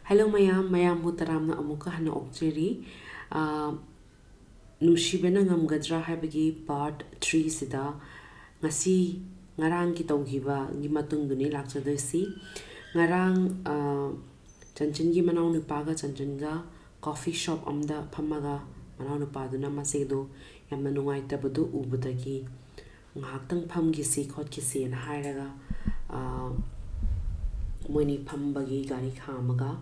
Hello mayam mutaramna amuka hana okjeri nushibena ngamgadra habagi part 3 sida ngasi ngarang ki tawgiba ngi matungduni lakchadoisi ngarang chanchan gi manaw nupaga chanchan ga coffee shop amda phamaga manaw nupaduna masedo yamna nungai tabadu ubudagi ngahtang phamgi si khot ki si na hairaga moini phambagi gari khamaga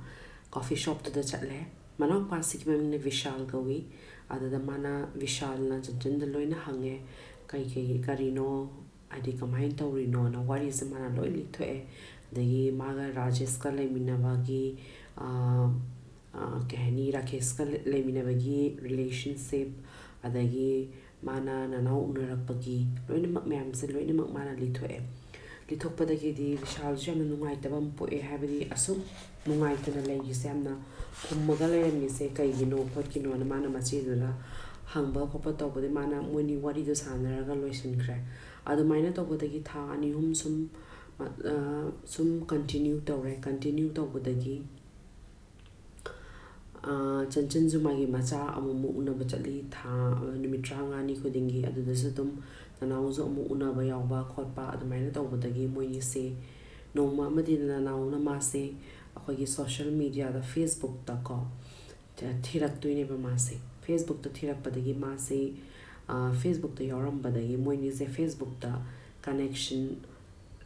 coffee shop to the chatle manaw pasi ki memne vishal gawi adada mana vishal na chanchan da loina hange kai karino adi kamai tawrino na wari se mana loi lithoe dagi maga rajesh ka leminabagi kahani rakesh ka leminabagi relationship adagi mana nanaw unarakpagi loina mak myam se loina mak mana lithoe lithokpadagi di vishal jam nungai tabam poe habidi asum nungai tana legi samna kummaga lermi se kaigino khotkino na mana machidura hangba khopa tawbade mana moini wari do sanaraga loisinkhre adumaina tawbadagi tha ani hum sum continue tawbadagi chanchan zumagi macha amumu unaba chali tha numitra ngani khudingi adudasu tum nanauzo amu unaba yawba khotpa adumaina tawbadagi moini se noma amadi nanau na ma se akhoi social media da facebook ta ko thirak tuine ba ma se facebook ta thirak padagi ma se facebook ta yoram badagi moini se facebook ta connection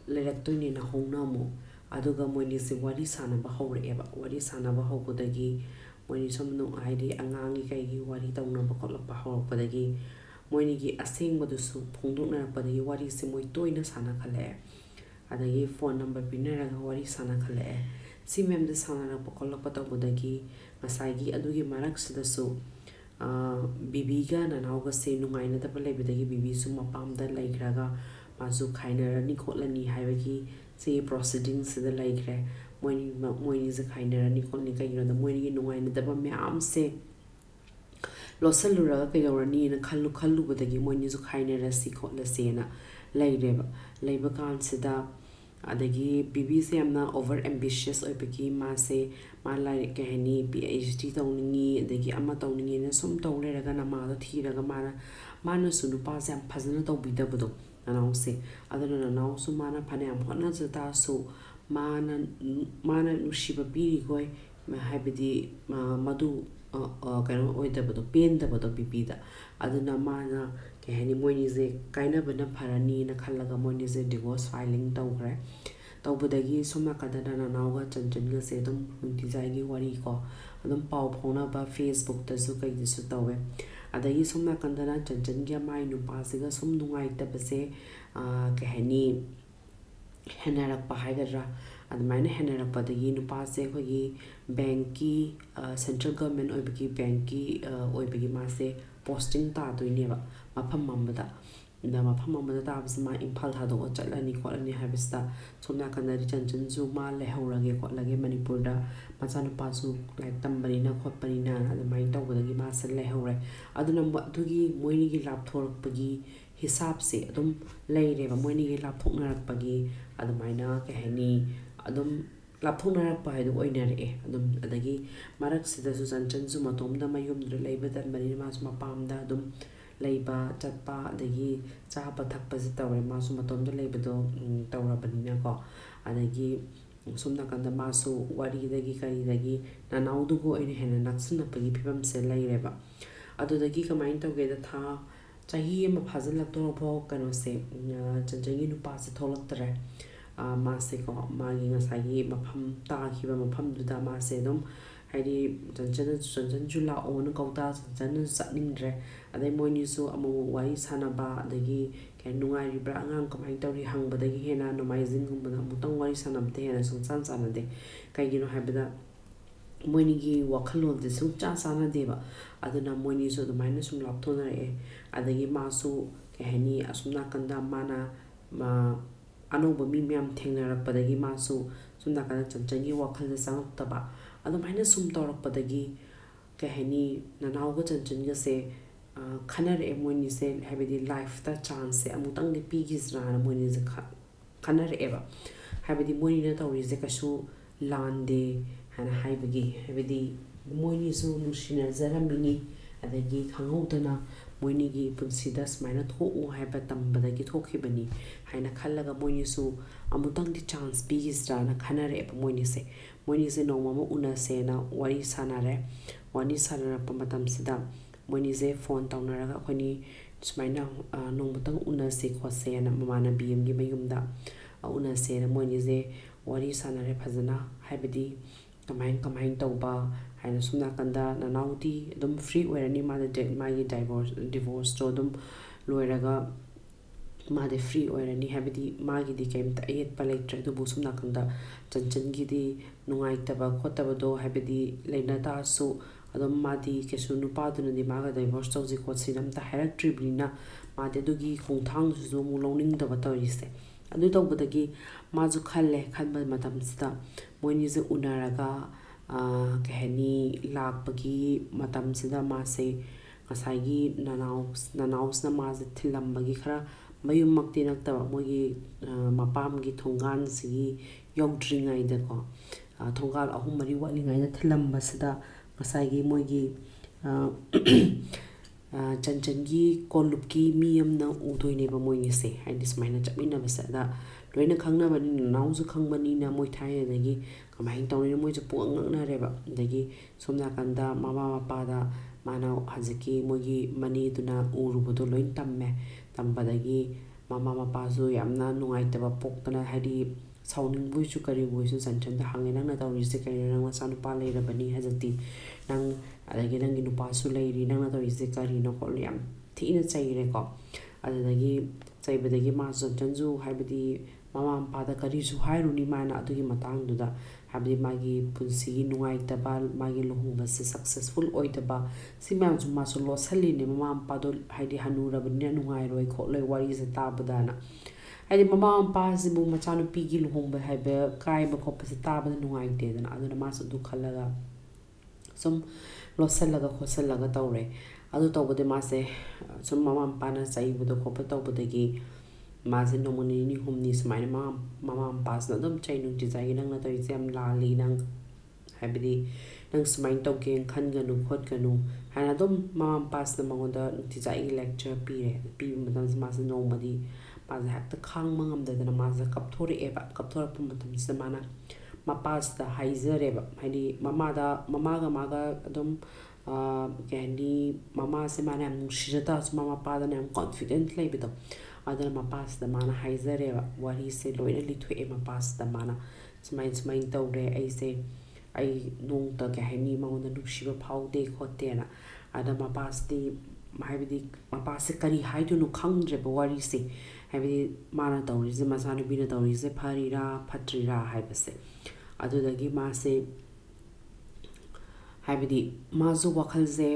lerak tuine na hongna mo aduga moini se wari sana ba hore eba wari sana ba hobodagi moini somno aidi angangi kai gi wari tawna ba kolok ba horodagi moini gi aseng badusu phongdokna padagi wari se moi toina sana khale adagi phone number pinaraga wari sana khale si mem de sana ba kolok pa tawbodagi masagi adugi marak sidasu bibi ga nanauga se nungaina da ba lebedagi bibi su mapam da laikraga mazu khainarani kholani haibagi se proceeding se da laikre moini ze khainarani kholni kaino da moini nungaina da ba myam se losalura kayorani na khallu badagi moini zu khainara si khotla se na laireba leiba kan sida adagi bibi se amna over ambitious oibagi ma se ma lai kahani phd tawningi adagi ama tawningi na sum tawleraga na ma da thiraga mana sunu pa se am phazana tawbidabado nanaw se adana nanaw su mana phane am hotna jata su mana nushiba biri goi habidi madu kano oidabado pendabado bibida aduna mana kahani moini ze kaina bana pharani na khallaga moini ze divorce filing tawgre tawbadagi somna kadana nanauga chanchan ga se dum nuntijai gi wari ko adum pau phona ba facebook ta su kai disu tawe adagi somna kandana chanchan ga mai nu pa se ga sum nungai ta base kahani henarak pa haigadra admaina henarak padagi nu pa se khogi banki central government oibagi banki oibagi ma se posting ta doine ba mafam mamada da mafam mamada ta absma imphal tha do chalani kholani habista somna kanari chanchan zu ma lehorage kholage manipur da machanu pa su like tambani na khotpani na admai tawbadagi ma se lehore aduna dugi moini gi lap thorakpagi hisab se adum leire ba moini gi lap thoknarakpagi admaina kahani adum lapthonarapa haidu oinare adum adagi marak sida su chanchan su matomda mayumdre leiba tanbani ma su mapamda adum leiba chatpa adagi chapa thakpa se tawre ma su matomda leibado tawrabanina ko adagi sumna kanda ma su wari dagi kari dagi nanaudu go ine hena naksna pagi phibam se leireba adudagi kamain tawge da tha chahi ma phazal lakto pho kano se chanchangi nu pa se tholaktre ma se ko magi ngasagi mafam ta khiba mafam duda ma se dum haidi chanchan jula on kauta chanchan satningre adai moini su amu wai sanaba adagi ke nungai ribra angang kamai tawri hangbadagi hena nomaizing gumbada mutang wari sanamte hena sungsan sanade kaigino habida moini gi wakhalol de sung cha sana deba aduna moini su dumaina sum lapthonare adagi masu ke hani asumna kanda mana ma anoba mi myam thengnarakpadagi masu sumna kana chanchangi wakhal sangtaba adumaina sum tawrakpadagi kahani nanauga chanchan se khanar moini se habidi life ta chance amutang de pigis rana moini se khanar eba habidi moini na tawri se kasu ꯂꯥꯟꯗꯦ ꯍꯥꯏꯅ ꯍꯥꯏꯕꯗꯤ ꯃꯣꯏꯅꯤꯁꯨ ꯅꯨꯡꯁꯤꯅꯖꯔꯝꯃꯤꯅꯤ ꯑꯗꯒꯤ ꯈꯪꯍꯧꯗꯅ ꯃꯣꯏꯅꯤꯒꯤ ꯄꯨꯟꯁꯤꯗ ꯁꯨꯃꯥꯏꯅ ꯊꯣꯛꯎ ꯍꯥꯏꯕ ꯇꯝꯕꯗꯒꯤ ꯊꯣꯛꯈꯤꯕꯅꯤ ꯍꯥꯏꯅ ꯈꯜꯂꯒ ꯃꯣꯏꯅꯤꯁꯨ ꯑꯃꯨꯛꯇꯪꯗꯤ ꯆꯥꯟꯁ ꯄꯤꯈꯤꯁꯤꯔꯥꯅ ꯈꯟꯅꯔꯛꯑꯦꯕ ꯃꯣꯏꯅꯤꯁꯦ ꯅꯣꯡꯃ ꯑꯃ ꯎꯅꯁꯦꯅ ꯋꯥꯔꯤ ꯁꯥꯟꯅꯔꯦ ꯋꯥꯔꯤ ꯁꯥꯟꯅꯔꯛꯄ ꯃꯇꯝꯁꯤꯗ ꯃꯣꯏꯅꯤꯁꯦ ꯐꯣꯟ ꯇꯧꯅꯔꯒ ꯑꯩꯈꯣꯏꯅꯤ ꯁꯨꯃꯥꯏꯅ ꯅꯣꯡꯃꯇꯪ ꯎꯅꯁꯦ ꯈꯣꯠꯁꯦꯅ ꯃꯃꯥꯟꯅꯕꯤ ꯑꯃꯒꯤ ꯃꯌꯨꯝꯗ ꯎꯅꯁꯦꯅ ꯃꯣꯏꯅꯤꯁꯦ ꯋꯥꯔꯤ ꯁꯥꯟꯅꯔꯦ ꯐꯖꯅ ꯍꯥꯏꯕꯗꯤ ꯀꯃꯥꯏꯅ ꯇꯧꯕ ꯍꯥꯏꯅ ꯁꯨꯝ ꯅꯥꯀꯟꯗ ꯅꯅꯥꯎꯗꯤ ꯑꯗꯨꯝ ꯐ꯭ꯔꯤ ꯑꯣꯏꯔꯅꯤ ꯃꯥꯒꯤ ꯗꯤꯚꯣꯔꯁꯇꯣ ꯑꯗꯨꯝ ꯂꯣꯏꯔꯒ ꯃꯥꯗꯤ ꯐ꯭ꯔꯤ ꯑꯣꯏꯔꯅꯤ ꯍꯥꯏꯕꯗꯤ ꯃꯥꯒꯤꯗꯤ ꯀꯩꯝꯇ ꯑꯌꯦꯠꯄ ꯂꯩꯇ꯭ꯔꯦ ꯑꯗꯨꯕꯨ ꯁꯨꯝ ꯅꯥꯀꯟꯗ ꯆꯟꯆꯟꯒꯤꯗꯤ ꯅꯨꯡꯉꯥꯏꯇꯕ ꯈꯣꯠꯇꯕꯗꯣ ꯍꯥꯏꯕꯗꯤ ꯂꯩꯅ ꯇꯥꯔꯁꯨ ꯑꯗꯨꯝ ꯃꯥꯗꯤ ꯀꯩꯁꯨ ꯅꯨꯄꯥꯗꯨꯅꯗꯤ ꯃꯥꯒ ꯗꯥꯏꯚꯣꯔꯁ ꯇꯧꯁꯤ ꯈꯣꯠꯁꯤꯅ ꯑꯝꯇ ꯍꯥꯏꯔꯛꯇ꯭ꯔꯤꯕꯅꯤꯅ ꯃꯥꯗꯤ ꯑꯗꯨꯒꯤ ꯈꯣꯡꯊꯥꯡꯗꯨꯁꯨ ꯑꯃꯨꯛ ꯂꯧꯅꯤꯡꯗꯕ ꯇꯧꯔꯤꯁꯦ ꯑꯗꯨ ꯇꯧꯕꯗꯒꯤ ꯃꯥꯁꯨ ꯈꯟꯕ ꯃꯇꯝꯁꯤꯗ ꯃꯣꯏꯅꯤꯁꯦ ꯎꯅꯔꯒ ꯀꯩ ꯍꯥꯏꯅꯤ ꯂꯥꯛꯄꯒꯤ ꯃꯇꯝꯁꯤꯗ ꯃꯥꯁꯦ ꯉꯁꯥꯏꯒꯤ ꯅꯅꯥꯎꯁꯤꯅ ꯃꯥꯁꯦ ꯊꯤꯜꯂꯝꯕꯒꯤ ꯈꯔ ꯃꯌꯨꯝꯃꯛꯇꯤ ꯅꯠꯇꯕ ꯃꯣꯏꯒꯤ ꯃꯄꯥꯝꯒꯤ ꯊꯣꯡꯒꯥꯟꯁꯤꯒꯤ ꯌꯧꯗ꯭ꯔꯤꯉꯩꯗꯀꯣ ꯊꯣꯡꯒꯥꯜ 3-4 ꯋꯥꯠꯂꯤꯉꯩꯗ ꯊꯤꯜꯂꯝꯕꯁꯤꯗ ꯉꯁꯥꯏꯒꯤ ꯃꯣꯏꯒꯤ ꯆꯟꯆꯟꯒꯤ ꯀꯣꯂꯨꯞꯀꯤ ꯃꯤ ꯑꯃꯅ ꯎꯗꯣꯏꯅꯦꯕ ꯃꯣꯏꯅꯤꯁꯦ ꯍꯥꯏꯗꯤ ꯁꯨꯃꯥꯏꯅ ꯆꯠꯃꯤꯟꯅꯕꯁꯦ ꯑꯗ ꯂꯣꯏꯅ ꯈꯪꯅꯕꯅꯤꯅ ꯅꯅꯥꯎꯁꯨ ꯈꯪꯕꯅꯤꯅ ꯃꯣꯏ ꯊꯥꯏꯅꯗꯒꯤ ꯀꯃꯥꯏꯅ ꯇꯧꯔꯤꯅꯣ ꯃꯣꯏꯁꯨ ꯄꯨꯡꯉꯛ ꯉꯛꯅꯔꯦꯕ ꯑꯗꯒꯤ ꯁꯣꯝ ꯅꯥꯀꯟꯗ ꯃꯃꯥ ꯃꯄꯥꯗ ꯃꯥꯅ ꯍꯧꯖꯤꯛꯀꯤ ꯃꯣꯏꯒꯤ ꯃꯅꯤꯗꯨꯅ ꯎꯔꯨꯕꯗꯣ ꯂꯣꯏ ꯇꯝꯕꯗꯒꯤ ꯃꯃꯥ ꯃꯄꯥꯁꯨ ꯌꯥꯝꯅ ꯅꯨꯡꯉꯥꯏꯇꯕ ꯄꯣꯛꯇꯅ ꯍꯥꯏꯗꯤ ꯁꯥꯎꯅꯤꯡꯕꯣꯏꯁꯨ ꯀꯔꯤꯕꯣꯏꯁꯨ ꯆꯟꯆꯟꯗ ꯍꯪꯉꯦ ꯅꯪꯅ ꯇꯧꯔꯤꯁꯦ ꯀꯩꯅꯣ ꯅꯪ ꯅꯆꯥꯅꯨꯄꯥ ꯂꯩꯔꯕꯅꯤ ꯍꯧꯖꯤꯛꯇꯤ ꯅꯪ ꯑꯗꯒꯤ ꯅꯪꯒꯤ ꯅꯨꯄꯥꯁꯨ ꯂꯩꯔꯤ ꯅꯪꯅ ꯇꯧꯔꯤꯁꯦ ꯀꯔꯤꯅꯣ ꯈꯣꯠꯂꯣ ꯌꯥꯝ ꯊꯤꯅ ꯆꯩꯔꯦꯀꯣ ꯑꯗꯨꯗꯒꯤ ꯆꯩꯕꯗꯒꯤ ꯆꯟꯆꯟꯁꯨ ꯍꯥꯏꯕꯗꯤ ꯃꯃꯥ ꯃꯄꯥꯗ ꯀꯔꯤꯁꯨ ꯍꯥꯏꯔꯨꯅꯤ ꯃꯥꯅ ꯑꯗꯨꯒꯤ ꯃꯇꯥꯡꯗꯨꯗ ꯍꯥꯏꯕꯗꯤ ꯃꯥꯒꯤ ꯄꯨꯟꯁꯤꯒꯤ ꯅꯨꯡꯉꯥꯏꯇꯕ ꯃꯥꯒꯤ ꯂꯨꯍꯣꯡꯕꯁꯦ ꯁꯛꯁꯦꯁꯐꯨꯜ ꯑꯣꯏꯗꯕ ꯁꯤ ꯃꯌꯥꯝꯁꯨ ꯃꯥꯁꯨ ꯂꯣꯠꯁꯤꯜꯂꯤꯅꯦ ꯃꯃꯥ ꯃꯄꯥꯗꯣ ꯍꯥꯏꯗꯤ ꯍꯟꯅꯨꯔꯕꯅꯤꯅ ꯅꯨꯡꯉꯥꯏꯔꯣꯏ ꯈꯣꯠꯂꯣꯏ ꯋꯥꯔꯤꯁꯦ ꯇꯥꯕꯗꯅ ꯍꯥꯏꯗꯤ ꯃꯃꯥ ꯃꯄꯥꯁꯤꯕꯨ ꯃꯆꯥꯅꯨꯄꯤꯒꯤ ꯂꯨꯍꯣꯡꯕ ꯍꯥꯏꯕ ꯀꯥꯏꯕ ꯈꯣꯠꯄꯁꯦ ꯇꯥꯕꯗ ꯅꯨꯡꯉꯥꯏꯇꯦꯗꯅ ꯑꯗꯨꯅ ꯃꯥꯁꯨ ꯑꯗꯨ ꯈꯜꯂꯒ ꯁꯨꯝ ꯂꯣꯠꯁꯤꯜꯂꯒ ꯈꯣꯠꯁꯤꯜꯂꯒ ꯇꯧꯔꯦ ꯑꯗꯨ ꯇꯧꯕꯗꯤ ꯃꯥꯁꯦ ꯁꯨꯝ ꯃꯃꯥ ꯃꯄꯥꯅ ꯆꯩꯕꯗꯣ ꯈꯣꯠꯄ ꯇꯧꯕꯗꯒꯤ ꯃꯥꯁꯦ ꯅꯣꯡꯃ ꯅꯤꯅꯤ ꯍꯨꯝꯅꯤ ꯁꯨꯃꯥꯏꯅ ꯃꯃꯥ ꯃꯄꯥꯁꯤꯅ ꯑꯗꯨꯝ ꯆꯩ ꯅꯨꯡꯇꯤꯖꯥꯏꯒꯤ ꯅꯪꯅ ꯇꯧꯔꯤꯁꯦ ꯌꯥꯝ ꯂꯥꯜꯂꯤ ꯅꯪ ꯍꯥꯏꯕꯗꯤ ꯅꯪ ꯁꯨꯃꯥꯏꯅ ꯇꯧꯒꯦꯅ ꯈꯟꯒꯅꯨ ꯈꯣꯠꯀꯅꯨ ꯍꯥꯏꯅ ꯑꯗꯨꯝ ꯃꯃꯥ ꯃꯄꯥꯁꯤꯅ ꯃꯉꯣꯟꯗ ꯅꯨꯡꯇꯤꯖꯥꯏꯒꯤ ꯂꯦꯛꯆꯔ ꯄꯤꯕ ꯃꯇꯝꯁꯤꯗ ꯃꯥꯁꯦ ꯅꯣꯡꯃꯗꯤ ꯃꯥꯁꯦ ꯍꯦꯛꯇ ꯈꯥꯡꯕ ꯉꯝꯗꯗꯅ ꯃꯥꯁꯦ ꯀꯞꯊꯣꯔꯛꯄ ꯃꯇꯝꯁꯤꯗ ꯃꯥꯅ ꯃꯄꯥꯁꯤꯗ ꯍꯥꯏꯖꯔꯦꯕ ꯍꯥꯏꯗꯤ ꯃꯃꯥꯒ ꯑꯗꯨꯝ ꯀꯩ ꯍꯥꯏꯅꯤ ꯃꯃꯥꯁꯦ ꯃꯥꯅ ꯌꯥꯝ ꯅꯨꯡꯁꯤꯖ ꯇꯥꯔꯁꯨ ꯃꯃꯥ ꯃꯄꯥꯗꯅ ꯌꯥꯝ ꯀꯣꯟꯐꯤꯗꯦꯟꯠ ꯂꯩꯕꯗꯣ ꯑꯗꯨꯅ ꯃꯄꯥꯁꯤꯗ ꯃꯥꯅ ꯍꯥꯏꯖꯔꯦꯕ ꯋꯥꯔꯤꯁꯦ ꯂꯣꯏꯅ ꯂꯤꯊꯣꯛꯑꯦ ꯃꯄꯥꯁꯤꯗ ꯃꯥꯅ ꯁꯨꯃꯥꯏꯅ ꯇꯧꯔꯦ ꯑꯩ ꯅꯣꯡꯇ ꯀꯩ ꯍꯥꯏꯅꯤ ꯃꯉꯣꯟꯗ ꯅꯨꯡꯁꯤꯕ ꯐꯥꯎꯗꯦ ꯈꯣꯠꯇꯦꯅ ꯑꯗ ꯃꯄꯥꯁꯤꯗꯤ ꯍꯥꯏꯕꯗꯤ ꯃꯄꯥꯁꯦ ꯀꯔꯤ ꯍꯥꯏꯗꯣꯏꯅꯣ ꯈꯪꯗ꯭ꯔꯦꯕ ꯋꯥꯔꯤꯁꯦ ꯍꯥꯏꯕꯗꯤ ꯃꯥꯅ ꯇꯧꯔꯤꯁꯦ ꯃꯆꯥꯅꯨꯄꯤꯅ ꯇꯧꯔꯤꯁꯦ ꯐꯔꯤꯔꯥ ꯐꯠꯇ꯭ꯔꯤꯔꯥ ꯍꯥꯏꯕꯁꯦ ꯑꯗꯨꯗꯒꯤ ꯃꯥꯁꯦ ꯍꯥꯏꯕꯗꯤ ꯃꯥꯁꯨ ꯋꯥꯈꯜꯁꯦ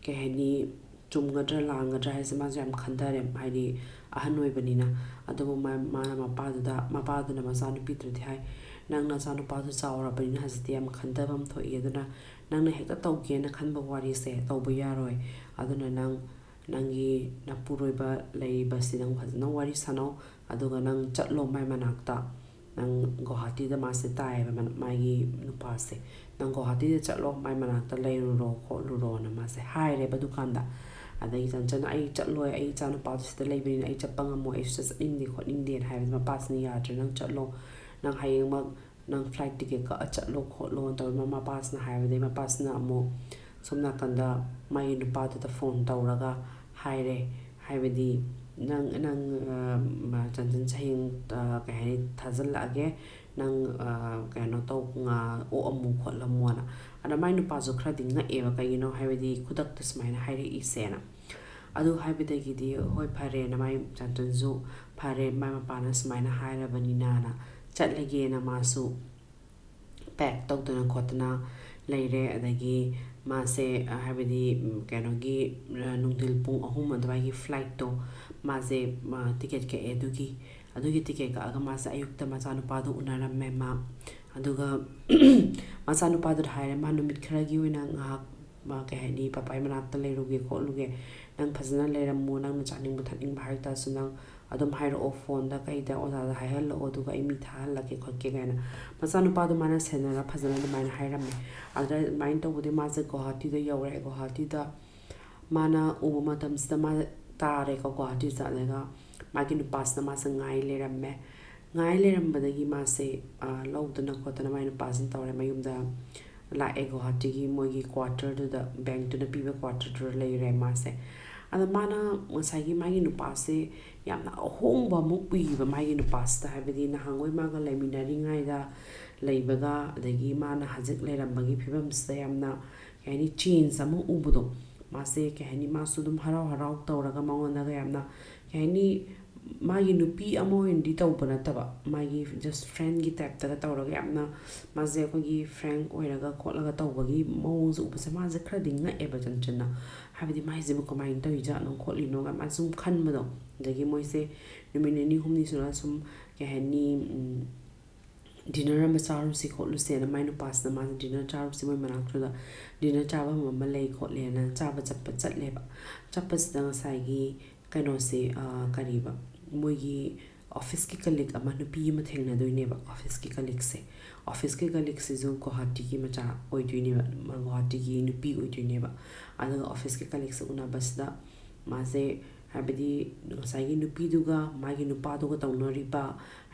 ꯀꯩ ꯍꯥꯏꯅꯤ ꯆꯨꯝꯒꯗ꯭ꯔꯥ ꯂꯥꯟꯒꯗ꯭ꯔꯥ ꯍꯥꯏꯁꯦ ꯃꯥꯁꯨ ꯌꯥꯝ ꯈꯟꯊꯔꯦ ꯍꯥꯏꯗꯤ ꯑꯍꯟ ꯑꯣꯏꯕꯅꯤꯅ ꯑꯗꯨꯕꯨ ꯃꯥꯅ ꯃꯄꯥꯗꯨꯅ ꯃꯆꯥꯅꯨꯄꯤꯗꯨꯗꯤ ꯍꯥꯏ ꯅꯪ ꯅꯆꯥꯅꯨꯄꯥꯗꯨ ꯆꯥꯎꯔꯕꯅꯤꯅ ꯍꯧꯖꯤꯛꯇꯤ ꯌꯥꯝ ꯈꯟꯊꯕ ꯑꯃ ꯊꯣꯛꯏ ꯑꯗꯨꯅ ꯅꯪꯅ ꯍꯦꯛꯇ ꯇꯧꯒꯦꯅ ꯈꯟꯕ ꯋꯥꯔꯤꯁꯦ ꯇꯧꯕ ꯌꯥꯔꯣꯏ ꯑꯗꯨꯅ ꯅꯪꯒꯤ ꯅꯄꯨꯔꯣꯏꯕ ꯂꯩꯔꯤꯕꯁꯤ ꯅꯪ ꯐꯖꯅ ꯋꯥꯔꯤ ꯁꯥꯟꯅꯧ ꯑꯗꯨꯒ ꯅꯪ ꯆꯠꯂꯣ ꯃꯥꯏ ꯃꯅꯥꯛꯇ ꯅꯪ ꯒꯨꯋꯥꯍꯥꯇꯤꯗ ꯃꯥꯁꯦ ꯇꯥꯏꯌꯦꯕ ꯃꯥꯒꯤ ꯅꯨꯄꯥꯁꯦ ꯅꯪ ꯒꯨꯋꯥꯍꯥꯇꯤꯗ ꯆꯠꯂꯣ ꯃꯥꯏ ꯃꯅꯥꯛꯇ ꯂꯩꯔꯨꯔꯣ ꯈꯣꯠꯂꯨꯔꯣꯅ ꯃꯥꯁꯦ ꯍꯥꯏꯔꯦꯕ ꯗꯨꯀꯥꯟꯗ ꯑꯗꯒꯤ ꯆꯟꯆꯟ ꯑꯩ ꯆꯠꯂꯣꯏ ꯑꯩ ꯏꯆꯥꯅꯨꯄꯥꯗꯨ ꯁꯤꯗ ꯂꯩꯕꯅꯤꯅ ꯑꯩ ꯆꯠꯄ ꯉꯝꯃꯣꯏ ꯑꯩꯁꯨ ꯆꯠꯅꯤꯡꯗꯦ ꯈꯣꯠꯅꯤꯡꯗꯦꯅ ꯍꯥꯏꯕꯗꯤ ꯃꯄꯥꯁꯤꯅ ꯌꯥꯗ꯭ꯔꯦ ꯅꯪ ꯆꯠꯂꯣ ꯅꯪ ꯍꯌꯦꯡꯃꯛ ꯅꯪ ꯐ꯭ꯂꯥꯏꯠ ꯇꯤꯀꯦꯠ ꯀꯛꯑ ꯆꯠꯂꯣ ꯈꯣꯠꯂꯣ ꯇꯧꯔꯒ ꯃꯄꯥꯁꯤꯅ ꯍꯥꯏꯕꯗꯩ ꯃꯄꯥꯁꯤꯅ ꯑꯃꯨꯛ ꯁꯣꯝ ꯅꯥꯀꯟꯗ ꯃꯥꯒꯤ ꯅꯨꯄꯥꯗꯨꯗ ꯐꯣꯟ ꯇꯧꯔꯒ ꯍꯥꯏꯔꯦ ꯍꯥꯏꯕꯗꯤ ꯅꯪ ꯆꯟꯆꯟꯁꯦ ꯍꯌꯦꯡ ꯀꯩ ꯍꯥꯏꯅꯤ ꯊꯥꯖꯤꯜꯂꯛꯑꯒꯦ ꯅꯪ ꯀꯩꯅꯣ ꯑꯣꯛꯑꯝꯃꯨ ꯈꯣꯠꯂꯝꯃꯣꯅ ꯑꯗ ꯃꯥꯏ ꯅꯨꯄꯥꯁꯨ ꯈꯔꯗꯤ ꯉꯛꯑꯦꯕ ꯀꯩꯒꯤꯅೋ ꯍꯥꯏꯕꯗꯤ ꯈꯨꯗꯛꯇ ꯁꯨꯃꯥꯏꯅ ꯍꯥꯏꯔꯛꯏꯁꯦꯅ ꯑꯗꯨ ꯍꯥꯏꯕꯗꯒꯤꯗꯤ ꯍꯣꯏ ꯐꯔꯦꯅ ꯃꯥꯏ ꯆꯟꯆꯟꯁꯨ ꯐꯔꯦ ꯃꯥꯏ ꯃꯄꯥꯅ ꯁꯨꯃꯥꯏꯅ ꯍꯥꯏꯔꯕꯅꯤꯅꯅ ꯆꯠꯂꯒꯦꯅ ꯃꯥꯁꯨ ꯄꯦꯛ ꯇꯧꯗꯅ ꯈꯣꯠꯇꯅ ꯂꯩꯔꯦ ꯑꯗꯒꯤ ꯃꯥꯁꯦ ꯍꯥꯏꯕꯗꯤ ꯀꯩꯅꯣꯒꯤ ꯅꯨꯡꯊꯤꯜ ꯄꯨꯡ 3 ꯑꯗꯨꯋꯥꯏꯒꯤ ꯐ꯭ꯂꯥꯏꯠꯇꯣ ꯃꯥꯁꯦ ꯇꯤꯀꯦꯠ ꯀꯛꯑꯦ ꯑꯗꯨꯒꯤ ꯇꯤꯀꯦꯠ ꯀꯛꯑꯒ ꯃꯥꯁꯦ ꯑꯌꯨꯛꯇ ꯃꯆꯥꯅꯨꯄꯥꯗꯣ ꯎꯅꯔꯝꯃꯦ ꯑꯗꯨꯒ ꯃꯆꯥꯅꯨꯄꯥꯗꯨꯗ ꯍꯥꯏꯔꯦ ꯃꯥ ꯅꯨꯃꯤꯠ ꯈꯔꯒꯤ ꯑꯣꯏꯅ ꯉꯥꯏꯍꯥꯛ ꯀꯩ ꯍꯥꯏꯅꯤ ꯄꯄꯥꯏ ꯃꯅꯥꯛꯇ ꯂꯩꯔꯨꯒꯦ ꯈꯣꯠꯂꯨꯒꯦ ꯅꯪ ꯐꯖꯅ ꯂꯩꯔꯝꯃꯨ ꯅꯪꯅ ꯆꯥꯅꯤꯡꯕ ꯊꯛꯅꯤꯡꯕ ꯍꯥꯏꯇꯥꯔꯁꯨ ꯅꯪ ꯑꯗꯨꯝ ꯍꯥꯏꯔꯛꯑꯣ ꯐꯣꯟꯗ ꯀꯩꯗ ꯑꯣꯖꯥꯗ ꯍꯥꯏꯍꯜꯂꯛꯑꯣ ꯑꯗꯨꯒ ꯑꯩ ꯃꯤ ꯊꯥꯍꯜꯂꯛꯀꯦ ꯈꯣꯠꯀꯦ ꯀꯥꯏꯅ ꯃꯆꯥꯅꯨꯄꯥꯗꯣ ꯃꯥꯅ ꯁꯦꯟꯅꯔ ꯐꯖꯅ ꯑꯗꯨꯃꯥꯏꯅ ꯍꯥꯏꯔꯝꯃꯦ ꯑꯗꯨꯗ ꯑꯗꯨꯃꯥꯏꯅ ꯇꯧꯕꯗꯩ ꯃꯥꯁꯦ ꯒꯨꯋꯥꯍꯥꯇꯤꯗ ꯌꯧꯔꯦ ꯒꯨꯋꯥꯍꯥꯇꯤꯗ ꯃꯥꯅ ꯎꯕ ꯃꯇꯝꯁꯤꯗ ꯃꯥ ꯇꯥꯔꯦꯀꯣ ꯒꯨꯋꯥꯍꯥꯇꯤꯁꯤꯗ ꯑꯗꯨꯒ ꯃꯥꯒꯤ ꯅꯨꯄꯥꯁꯤꯅ ꯃꯥꯁꯦ ꯉꯥꯏ ꯂꯩꯔꯝꯃꯦ ꯉꯥꯏ ꯂꯩꯔꯝꯕꯗꯒꯤ ꯃꯥꯁꯦ ꯂꯧꯗꯅ ꯈꯣꯠꯇꯅ ꯃꯥꯒꯤ ꯅꯨꯄꯥꯁꯤꯅ ꯇꯧꯔꯦ ꯃꯌꯨꯝꯗ ꯂꯥꯛꯑꯦ ꯒꯨꯋꯥꯍꯥꯇꯤꯒꯤ ꯃꯣꯏꯒꯤ ꯀ꯭ꯋꯥꯇꯔꯗꯨꯗ ꯕꯦꯡꯛꯇꯨꯅ ꯄꯤꯕ ꯀ꯭ꯋꯥꯇꯔꯗꯨꯗ ꯂꯩꯔꯦ ꯃꯥꯁꯦ ꯑꯗ ꯃꯥꯅ ꯉꯁꯥꯏꯒꯤ ꯃꯥꯒꯤ ꯅꯨꯄꯥꯁꯦ ꯌꯥꯝꯅ ꯑꯍꯣꯡꯕ ꯑꯃ ꯎꯏꯕ ꯃꯥꯒꯤ ꯅꯨꯄꯥꯁꯤꯗ ꯍꯥꯏꯕꯗꯤ ꯅꯍꯥꯟꯋꯥꯏ ꯃꯥꯒ ꯂꯩꯃꯤꯟꯅꯔꯤꯉꯩꯗ ꯂꯩꯕꯒ ꯑꯗꯒꯤ ꯃꯥꯅ ꯍꯧꯖꯤꯛ ꯂꯩꯔꯝꯕꯒꯤ ꯐꯤꯕꯝꯁꯤꯗ ꯌꯥꯝꯅ ꯀꯩ ꯍꯥꯏꯅꯤ ꯆꯦꯟꯖ ꯑꯃ ꯎꯕꯗꯣ ꯃꯥꯁꯦ ꯀꯩ ꯍꯥꯏꯅꯤ ꯃꯥꯁꯨ ꯑꯗꯨꯝ ꯍꯔꯥꯎ ꯍꯔꯥꯎ ꯇꯧꯔꯒ ꯃꯉꯣꯟꯗꯒ ꯌꯥꯝꯅ ꯀꯩ ꯍꯥꯏꯅꯤ ꯃꯥꯒꯤ ꯅꯨꯄꯤ ꯑꯃ ꯑꯣꯏꯅꯗꯤ ꯇꯧꯕ ꯅꯠꯇꯕ ꯃꯥꯒꯤ ꯖꯁ ꯐ꯭ꯔꯦꯟꯒꯤ ꯇꯥꯏꯞꯇꯒ ꯇꯧꯔꯒ ꯌꯥꯝꯅ ꯃꯥꯁꯦ ꯑꯩꯈꯣꯏꯒꯤ ꯐ꯭ꯔꯦꯡ ꯑꯣꯏꯔꯒ ꯈꯣꯠꯂꯒ ꯇꯧꯕꯒꯤ ꯃꯑꯣꯡꯁꯦ ꯎꯕꯁꯦ ꯃꯥꯁꯦ ꯈꯔꯗꯤ ꯉꯛꯑꯦꯕ ꯆꯟꯆꯟꯅ ꯍꯥꯏꯕꯗꯤ ꯃꯥꯏꯁꯤꯕꯨ ꯀꯃꯥꯏꯅ ꯇꯧꯔꯤꯖꯥꯠꯅꯣ ꯈꯣꯠꯂꯤꯅꯣꯒ ꯃꯥ ꯁꯨꯝ ꯈꯟꯕꯗꯣ ꯑꯗꯒꯤ ꯃꯣꯏꯁꯦ ꯅꯨꯃꯤꯠ ꯅꯤꯅꯤ ꯍꯨꯝꯅꯤ ꯁꯨꯔꯒ ꯁꯨꯝ ꯀꯩ ꯍꯥꯏꯅꯤ ꯗꯤꯅꯔ ꯑꯃ ꯆꯥꯔꯨꯁꯤ ꯈꯣꯠꯂꯨꯁꯦꯅ ꯃꯥꯏ ꯅꯨꯄꯥꯁꯤꯅ ꯃꯥꯁꯦ ꯗꯤꯅꯔ ꯆꯥꯔꯨꯁꯤ ꯃꯣꯏ ꯃꯅꯥꯛꯇꯨꯗ ꯗꯤꯅꯔ ꯆꯥꯐꯝ ꯑꯃ ꯂꯩ ꯈꯣꯠꯂꯦꯅ ꯆꯠꯂꯦꯕ ꯆꯠꯄꯁꯤꯗ ꯉꯁꯥꯏꯒꯤ ꯀꯩꯅꯣꯁꯦ ꯀꯔꯤꯕ ꯃꯣꯏꯒꯤ ꯑꯣꯐꯤꯁꯀꯤ ꯀꯂꯤꯛ ꯑꯃ ꯅꯨꯄꯤ ꯑꯃ ꯊꯦꯡꯅꯗꯣꯏꯅꯦꯕ ꯑꯣꯐꯤꯁꯀꯤ ꯀꯂꯤꯛꯁꯦ ꯑꯣꯐꯤꯁꯀꯤ ꯀꯂꯤꯛꯁꯤꯁꯨ ꯒꯨꯋꯥꯍꯥꯇꯤꯒꯤ ꯃꯆꯥ ꯑꯣꯏꯗꯣꯏꯅꯦꯕ ꯒꯨꯋꯥꯍꯥꯇꯤꯒꯤ ꯅꯨꯄꯤ ꯑꯣꯏꯗꯣꯏꯅꯦꯕ ꯑꯗꯨꯒ ꯑꯣꯐꯤꯁꯀꯤ ꯀꯂꯤꯛꯁꯦ ꯎꯅꯕꯁꯤꯗ ꯃꯥꯁꯦ ꯍꯥꯏꯕꯗꯤ ꯉꯁꯥꯏꯒꯤ ꯅꯨꯄꯤꯗꯨꯒ ꯃꯥꯒꯤ ꯅꯨꯄꯥꯗꯨꯒ ꯇꯧꯅꯔꯤꯕ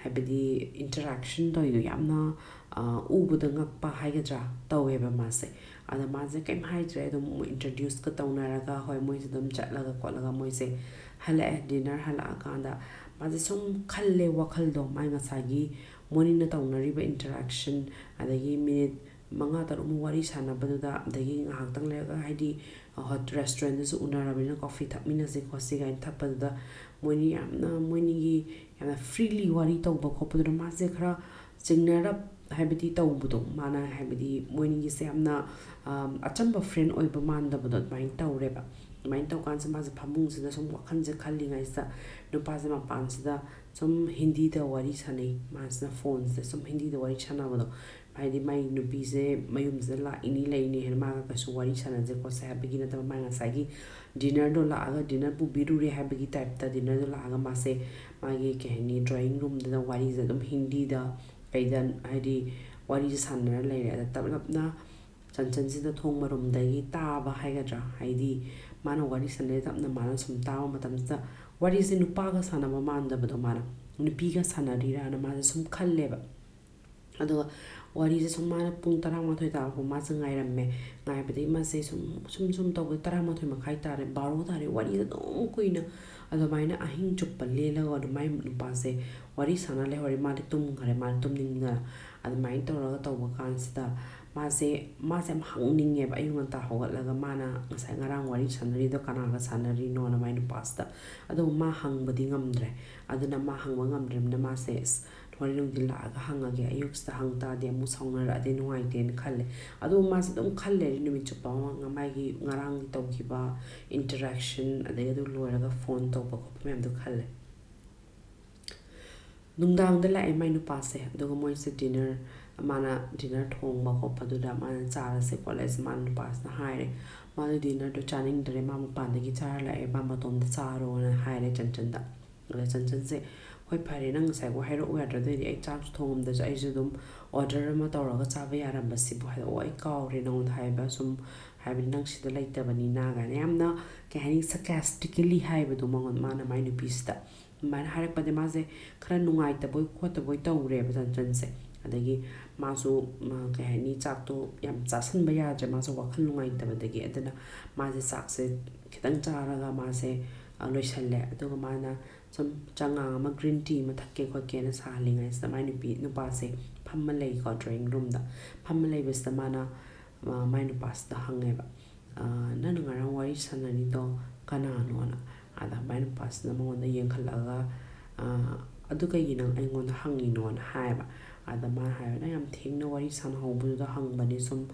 ꯍꯥꯏꯕꯗꯤ ꯏꯟꯇꯔꯦꯛꯁꯟ ꯇꯧꯔꯤꯗꯣ ꯌꯥꯝꯅ ꯎꯕꯗ ꯉꯛꯄ ꯍꯥꯏꯒꯗ꯭ꯔꯥ ꯇꯧꯋꯦꯕ ꯃꯥꯁꯦ ꯑꯗ ꯃꯥꯁꯦ ꯀꯩꯝ ꯍꯥꯏꯗ꯭ꯔꯦ ꯑꯗꯨꯝ ꯏꯟꯇ꯭ꯔꯗ꯭ꯌꯨꯁꯀ ꯇꯧꯅꯔꯒ ꯍꯣꯏ ꯃꯣꯏꯁꯦ ꯑꯗꯨꯝ ꯆꯠꯂꯒ ꯈꯣꯠꯂꯒ ꯃꯣꯏꯁꯦ ꯍꯜꯂꯛꯑꯦ ꯗꯤꯅꯔ ꯍꯜꯂꯛꯑꯀꯥꯟꯗ ꯃꯥꯁꯦ ꯁꯨꯝ ꯈꯜꯂꯦ ꯋꯥꯈꯜꯗꯣ ꯃꯥꯏ ꯉꯁꯥꯏꯒꯤ ꯃꯣꯏꯅꯤꯅ ꯇꯧꯅꯔꯤꯕ ꯏꯟꯇꯔꯦꯛꯁꯟ ꯑꯗꯒꯤ ꯃꯤꯅꯤꯠ 5-6ꯃꯨꯛ ꯋꯥꯔꯤ ꯁꯥꯟꯅꯕꯗꯨꯗ ꯑꯗꯒꯤ ꯉꯥꯏꯍꯥꯛꯇꯪ ꯂꯩꯔꯒ ꯍꯥꯏꯗꯤ ꯔꯦꯁꯇꯨꯔꯦꯟꯗꯁꯨ ꯎꯅꯔꯕꯅꯤꯅ ꯀꯣꯐꯤ ꯊꯛꯃꯤꯟꯅꯁꯤ ꯈꯣꯠꯁꯤ ꯀꯥꯏꯅ ꯊꯛꯄꯗꯨꯗ ꯃꯣꯏꯅꯤꯒꯤ ꯌꯥꯝꯅ ꯐ꯭ꯔꯤꯂꯤ ꯋꯥꯔꯤ ꯇꯧꯕ ꯈꯣꯠꯄꯗꯨꯗ ꯃꯥꯁꯦ ꯈꯔ ꯆꯤꯡꯅꯔꯞ ꯍꯥꯏꯕꯗꯤ ꯇꯧꯕꯗꯣ ꯃꯥꯅ ꯍꯥꯏꯕꯗꯤ ꯃꯣꯏꯅꯤꯒꯤꯁꯦ ꯌꯥꯝꯅ ꯑꯆꯝꯕ ꯐ꯭ꯔꯦꯟ ꯑꯣꯏꯕ ꯃꯥꯟꯗꯕꯗꯣ ꯑꯗꯨꯃꯥꯏꯅ ꯇꯧꯔꯦꯕ ꯑꯗꯨꯃꯥꯏꯅ ꯇꯧꯀꯥꯟꯁꯤꯗ ꯃꯥꯁꯦ ꯐꯃꯨꯡꯁꯤꯗ ꯁꯨꯝ ꯋꯥꯈꯜꯁꯦ ꯈꯜꯂꯤꯉꯩꯁꯤꯗ ꯅꯨꯄꯥꯁꯦ ꯃꯄꯥꯟꯁꯤꯗ ꯁꯨꯝ ꯍꯤꯟꯗꯤꯗ ꯋꯥꯔꯤ ꯁꯥꯟꯅꯩ ꯃꯥꯁꯤꯅ ꯐꯣꯟꯁꯤꯗ ꯁꯨꯝ ꯍꯤꯟꯗꯤꯗ ꯋꯥꯔꯤ ꯁꯥꯟꯅꯕꯗꯣ ꯍꯥꯏꯗꯤ ꯃꯥꯏ ꯅꯨꯄꯤꯁꯦ ꯃꯌꯨꯝꯁꯤꯗ ꯂꯥꯛꯏꯅꯤ ꯂꯩꯅꯤ ꯍꯥꯏꯅ ꯃꯥꯒ ꯀꯩꯁꯨ ꯋꯥꯔꯤ ꯁꯥꯟꯅꯁꯦ ꯈꯣꯠꯁꯦ ꯍꯥꯏꯕꯒꯤ ꯅꯠꯇꯕ ꯃꯥ ꯉꯁꯥꯏꯒꯤ ꯗꯤꯅꯔꯗꯣ ꯂꯥꯛꯑꯒ ꯗꯤꯅꯔ ꯄꯨꯕꯤꯔꯨꯔꯦ ꯍꯥꯏꯕꯒꯤ ꯇꯥꯏꯞꯇ ꯗꯤꯅꯔꯗꯣ ꯂꯥꯛꯑꯒ ꯃꯥꯁꯦ ꯃꯥꯒꯤ ꯀꯩ ꯍꯥꯏꯅꯤ ꯗ꯭ꯔꯣꯌꯤꯡ ꯔꯨꯝꯗꯨꯗ ꯋꯥꯔꯤꯁꯦ ꯑꯗꯨꯝ ꯍꯤꯟꯗꯤꯗ ꯀꯩꯗ ꯍꯥꯏꯗꯤ ꯋꯥꯔꯤꯁꯦ ꯁꯥꯟꯅꯔ ꯂꯩꯔꯦ ꯑꯗ ꯇꯞꯅ ꯆꯟꯆꯟꯁꯤꯗ ꯊꯣꯡ ꯃꯔꯨꯝꯗꯒꯤ ꯇꯥꯕ ꯍꯥꯏꯒꯗ꯭ꯔꯥ ꯍꯥꯏꯗꯤ ꯃꯥꯅ ꯋꯥꯔꯤ ꯁꯥꯟꯅꯔꯦ ꯇꯞꯅ ꯃꯥꯅ ꯁꯨꯝ ꯇꯥꯕ ꯃꯇꯝꯁꯤꯗ ꯋꯥꯔꯤꯁꯦ ꯅꯨꯄꯥꯒ ꯁꯥꯟꯅꯕ ꯃꯥꯟꯗꯕꯗꯣ ꯃꯥꯅ ꯅꯨꯄꯤꯒ ꯁꯥꯟꯅꯔꯤꯔꯥꯅ ꯃꯥꯁꯦ ꯁꯨꯝ ꯈꯜꯂꯦꯕ ꯑꯗꯨꯒ ꯋꯥꯔꯤꯁꯦ ꯁꯨꯝ ꯃꯥꯅ ꯄꯨꯡ 11 ꯇꯥꯔꯛꯄ ꯃꯥꯁꯦ ꯉꯥꯏꯔꯝꯃꯦ ꯉꯥꯏꯕꯗꯒꯤ ꯃꯥꯁꯦ ꯁꯨꯝ ꯇꯧꯕ 11:30 ꯇꯥꯔꯦ 12 ꯇꯥꯔꯦ ꯋꯥꯔꯤꯁꯦ ꯑꯗꯨꯝ ꯀꯨꯏꯅ ꯑꯗꯨꯃꯥꯏꯅ ꯑꯍꯤꯡ ꯆꯨꯞꯄ ꯂꯦꯜꯂꯒ ꯑꯗꯨꯃꯥꯏꯅ ꯅꯨꯄꯥꯁꯦ ꯋꯥꯔꯤ ꯁꯥꯟꯅ ꯂꯩꯍꯧꯔꯦ ꯃꯥꯗꯤ ꯇꯨꯝꯈ꯭ꯔꯦ ꯃꯥꯗꯤ ꯇꯨꯝꯅꯤꯡꯗꯅ ꯑꯗꯨꯃꯥꯏꯅ ꯇꯧꯔꯒ ꯇꯧꯕ ꯀꯥꯟꯁꯤꯗ ꯃꯥꯁꯦ ꯌꯥꯝ ꯍꯪꯅꯤꯡꯉꯦꯕ ꯑꯌꯨꯛ ꯉꯟꯇꯥ ꯍꯧꯒꯠꯂꯒ ꯃꯥꯅ ꯉꯁꯥꯏ ꯉꯔꯥꯡ ꯋꯥꯔꯤ ꯁꯥꯟꯅꯔꯤꯗꯣ ꯀꯅꯥꯒ ꯁꯥꯟꯅꯔꯤꯅꯣꯅ ꯃꯥꯏ ꯅꯨꯄꯥꯁꯤꯗ ꯑꯗꯨꯕꯨ ꯃꯥ ꯍꯪꯕꯗꯤ ꯉꯝꯗ꯭ꯔꯦ ꯑꯗꯨꯅ ꯃꯥ ꯍꯪꯕ ꯉꯝꯗ꯭ꯔꯕꯅꯤꯅ ꯃꯥꯁꯦ ꯍꯣꯔꯦꯟ ꯅꯨꯡꯊꯤꯜ ꯂꯥꯛꯑꯒ ꯍꯪꯉꯒꯦ ꯑꯌꯨꯛꯁꯤꯗ ꯍꯪ ꯇꯥꯔꯗꯤ ꯑꯃꯨꯛ ꯁꯥꯎꯅꯔꯛꯑꯗꯤ ꯅꯨꯡꯉꯥꯏꯇꯦꯅ ꯈꯜꯂꯦ ꯑꯗꯨꯕꯨ ꯃꯥꯁꯦ ꯑꯗꯨꯝ ꯈꯜꯂꯦ ꯅꯨꯃꯤꯠ ꯆꯨꯞꯄ ꯑꯃ ꯃꯥꯒꯤ ꯉꯔꯥꯡꯒꯤ ꯇꯧꯈꯤꯕ ꯏꯟꯇꯔꯦꯛꯁꯟ ꯑꯗꯒꯤ ꯑꯗꯨ ꯂꯣꯏꯔꯒ ꯐꯣꯟ ꯇꯧꯕ ꯈꯣꯠꯄ ꯃꯌꯥꯝꯗꯣ ꯈꯜꯂꯦ ꯅꯨꯡꯗꯥꯡꯗ ꯂꯥꯛꯑꯦ ꯃꯥꯏ ꯅꯨꯄꯥꯁꯦ ꯑꯗꯨꯒ ꯃꯣꯏꯁꯦ ꯃꯥꯅ ꯗꯤꯅꯔ ꯊꯣꯡꯕ ꯈꯣꯠꯄꯗꯨꯗ ꯃꯥꯅ ꯆꯥꯔꯁꯦ ꯈꯣꯠꯂꯁꯦ ꯃꯥꯅ ꯅꯨꯄꯥꯁꯤꯅ ꯍꯥꯏꯔꯦ ꯃꯥꯗꯣ ꯗꯤꯅꯔꯗꯣ ꯆꯥꯅꯤꯡꯗ꯭ꯔꯦ ꯃꯥ ꯃꯄꯥꯟꯗꯒꯤ ꯆꯥꯔ ꯂꯥꯛꯑꯦ ꯃꯥ ꯃꯇꯣꯝꯗ ꯆꯥꯔꯣꯅ ꯍꯥꯏꯔꯦ ꯆꯟꯆꯟꯗ ꯑꯗ ꯆꯟꯆꯟꯁꯦ ꯍꯣꯏ ꯐꯔꯦ ꯅꯪ ꯉꯁꯥꯏꯕꯨ ꯍꯥꯏꯔꯛꯎ ꯌꯥꯗ꯭ꯔꯗꯩꯗꯤ ꯑꯩ ꯆꯥꯛꯁꯨ ꯊꯣꯡꯉꯝꯗꯁꯨ ꯑꯩꯁꯨ ꯑꯗꯨꯝ ꯑꯣꯔꯗꯔ ꯑꯃ ꯇꯧꯔꯒ ꯆꯥꯕ ꯌꯥꯔꯝꯕꯁꯤꯕꯨ ꯍꯥꯏꯔꯛꯑꯣ ꯑꯩ ꯀꯥꯎꯔꯦ ꯅꯉꯣꯟꯗ ꯍꯥꯏꯕ ꯁꯨꯝ ꯍꯥꯏꯕꯗꯤ ꯅꯪ ꯁꯤꯗ ꯂꯩꯇꯕꯅꯤꯅ ꯀꯥꯏꯅ ꯌꯥꯝꯅ ꯀꯩ ꯍꯥꯏꯅꯤ ꯁꯔꯀꯦꯁꯇꯤꯀꯦꯂꯤ ꯍꯥꯏꯕꯗꯣ ꯃꯥꯅ ꯃꯥꯏ ꯅꯨꯄꯤꯁꯤꯗ ꯑꯗꯨꯃꯥꯏꯅ ꯍꯥꯏꯔꯛꯄꯗ ꯃꯥꯁꯦ ꯈꯔ ꯅꯨꯡꯉꯥꯏꯇꯕꯣꯏ ꯈꯣꯠꯇꯕꯣꯏ ꯇꯧꯔꯦꯕ ꯆꯟꯆꯟꯁꯦ ꯑꯗꯒꯤ ꯃꯥꯁꯨ ꯀꯩ ꯍꯥꯏꯅꯤ ꯆꯥꯛꯇꯣ ꯌꯥꯝ ꯆꯥꯁꯟꯕ ꯌꯥꯗ꯭ꯔꯦ ꯃꯥꯁꯨ ꯋꯥꯈꯜ ꯅꯨꯡꯉꯥꯏꯇꯕꯗꯒꯤ ꯑꯗꯨꯅ ꯃꯥꯁꯦ ꯆꯥꯛꯁꯦ ꯈꯤꯇꯪ ꯆꯥꯔꯒ ꯃꯥꯁꯦ ꯂꯣꯏꯁꯜꯂꯦ ꯑꯗꯨꯒ ꯃꯥꯅ ꯁꯨꯝ ꯆꯉꯥꯡ ꯑꯃ ꯒ꯭ꯔꯤꯟ ꯇꯤ ꯑꯃ ꯊꯛꯀꯦ ꯈꯣꯠꯀꯦꯅ ꯁꯥꯍꯜꯂꯤꯉꯩꯁꯤꯗ ꯃꯥꯏ ꯅꯨꯄꯥꯁꯦ ꯐꯝꯃ ꯂꯩꯀꯣ ꯗ꯭ꯔꯣꯌꯤꯡ ꯔꯨꯝꯗ ꯐꯝꯃ ꯂꯩꯕꯁꯤꯗ ꯃꯥꯅ ꯃꯥꯏ ꯅꯨꯄꯥꯁꯤꯗ ꯍꯪꯉꯦꯕ ꯅꯪꯅ ꯉꯔꯥꯡ ꯋꯥꯔꯤ ꯁꯥꯟꯅꯔꯤꯗꯣ ꯀꯅꯥꯅꯣꯅ ꯑꯗ ꯃꯥꯏ ꯅꯨꯄꯥꯁꯤꯅ ꯃꯉꯣꯟꯗ ꯌꯦꯡꯈꯠꯂꯒ ꯑꯗꯨ ꯀꯩꯒꯤ ꯅꯪ ꯑꯩꯉꯣꯟꯗ ꯍꯪꯉꯤꯅꯣꯅ ꯍꯥꯏꯌꯦꯕ ꯑꯗ ꯃꯥꯅ ꯍꯥꯏꯕ ꯅꯪ ꯌꯥꯝ ꯊꯦꯡꯅ ꯋꯥꯔꯤ ꯁꯥꯟꯅꯍꯧꯕꯗꯨꯗ ꯍꯪꯕꯅꯤ ꯁꯨꯝ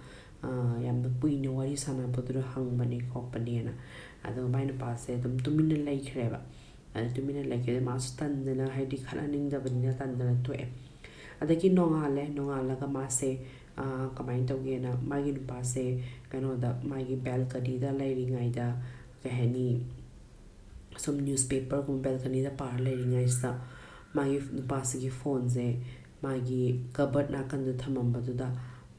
ꯌꯥꯝꯅ ꯀꯨꯏꯅ ꯋꯥꯔꯤ ꯁꯥꯟꯅꯕꯗꯨꯗ ꯍꯪꯕꯅꯤ ꯈꯣꯠꯄꯅꯦꯅ ꯑꯗꯨꯒ ꯃꯥꯏ ꯅꯨꯄꯥꯁꯦ ꯑꯗꯨꯝ ꯇꯨꯃꯤꯟꯅ ꯂꯩꯈ꯭ꯔꯦꯕ ꯑꯗ ꯇꯨꯃꯤꯟꯅ ꯂꯩꯈ꯭ꯔꯦ ꯃꯥꯁꯨ ꯇꯟꯗꯅ ꯍꯥꯏꯗꯤ ꯈꯠꯅꯅꯤꯡꯗꯕꯅꯤꯅ ꯇꯟꯗꯅ ꯇꯣꯛꯑꯦ ꯑꯗꯒꯤ ꯅꯣꯡꯉꯥꯜꯂꯒ ꯃꯥꯁꯦ ꯀꯃꯥꯏꯅ ꯇꯧꯒꯦꯅ ꯃꯥꯒꯤ ꯅꯨꯄꯥꯁꯦ ꯀꯩꯅꯣꯗ ꯃꯥꯒꯤ ꯕꯦꯜꯀꯅꯤꯗ ꯂꯩꯔꯤꯉꯩꯗ ꯀꯩ ꯍꯥꯏꯅꯤ ꯁꯨꯝ ꯅ꯭ꯌꯨꯁꯄꯦꯄꯔꯒꯨꯝꯕ ꯕꯦꯜꯀꯅꯤꯗ ꯄꯥꯔ ꯂꯩꯔꯤꯉꯩꯁꯤꯗ ꯃꯥꯒꯤ ꯅꯨꯄꯥꯁꯤꯒꯤ ꯐꯣꯟꯁꯦ ꯃꯥꯒꯤ ꯀꯕꯔꯠ ꯅꯥꯀꯟꯗ ꯊꯝꯃꯝꯕꯗꯨꯗ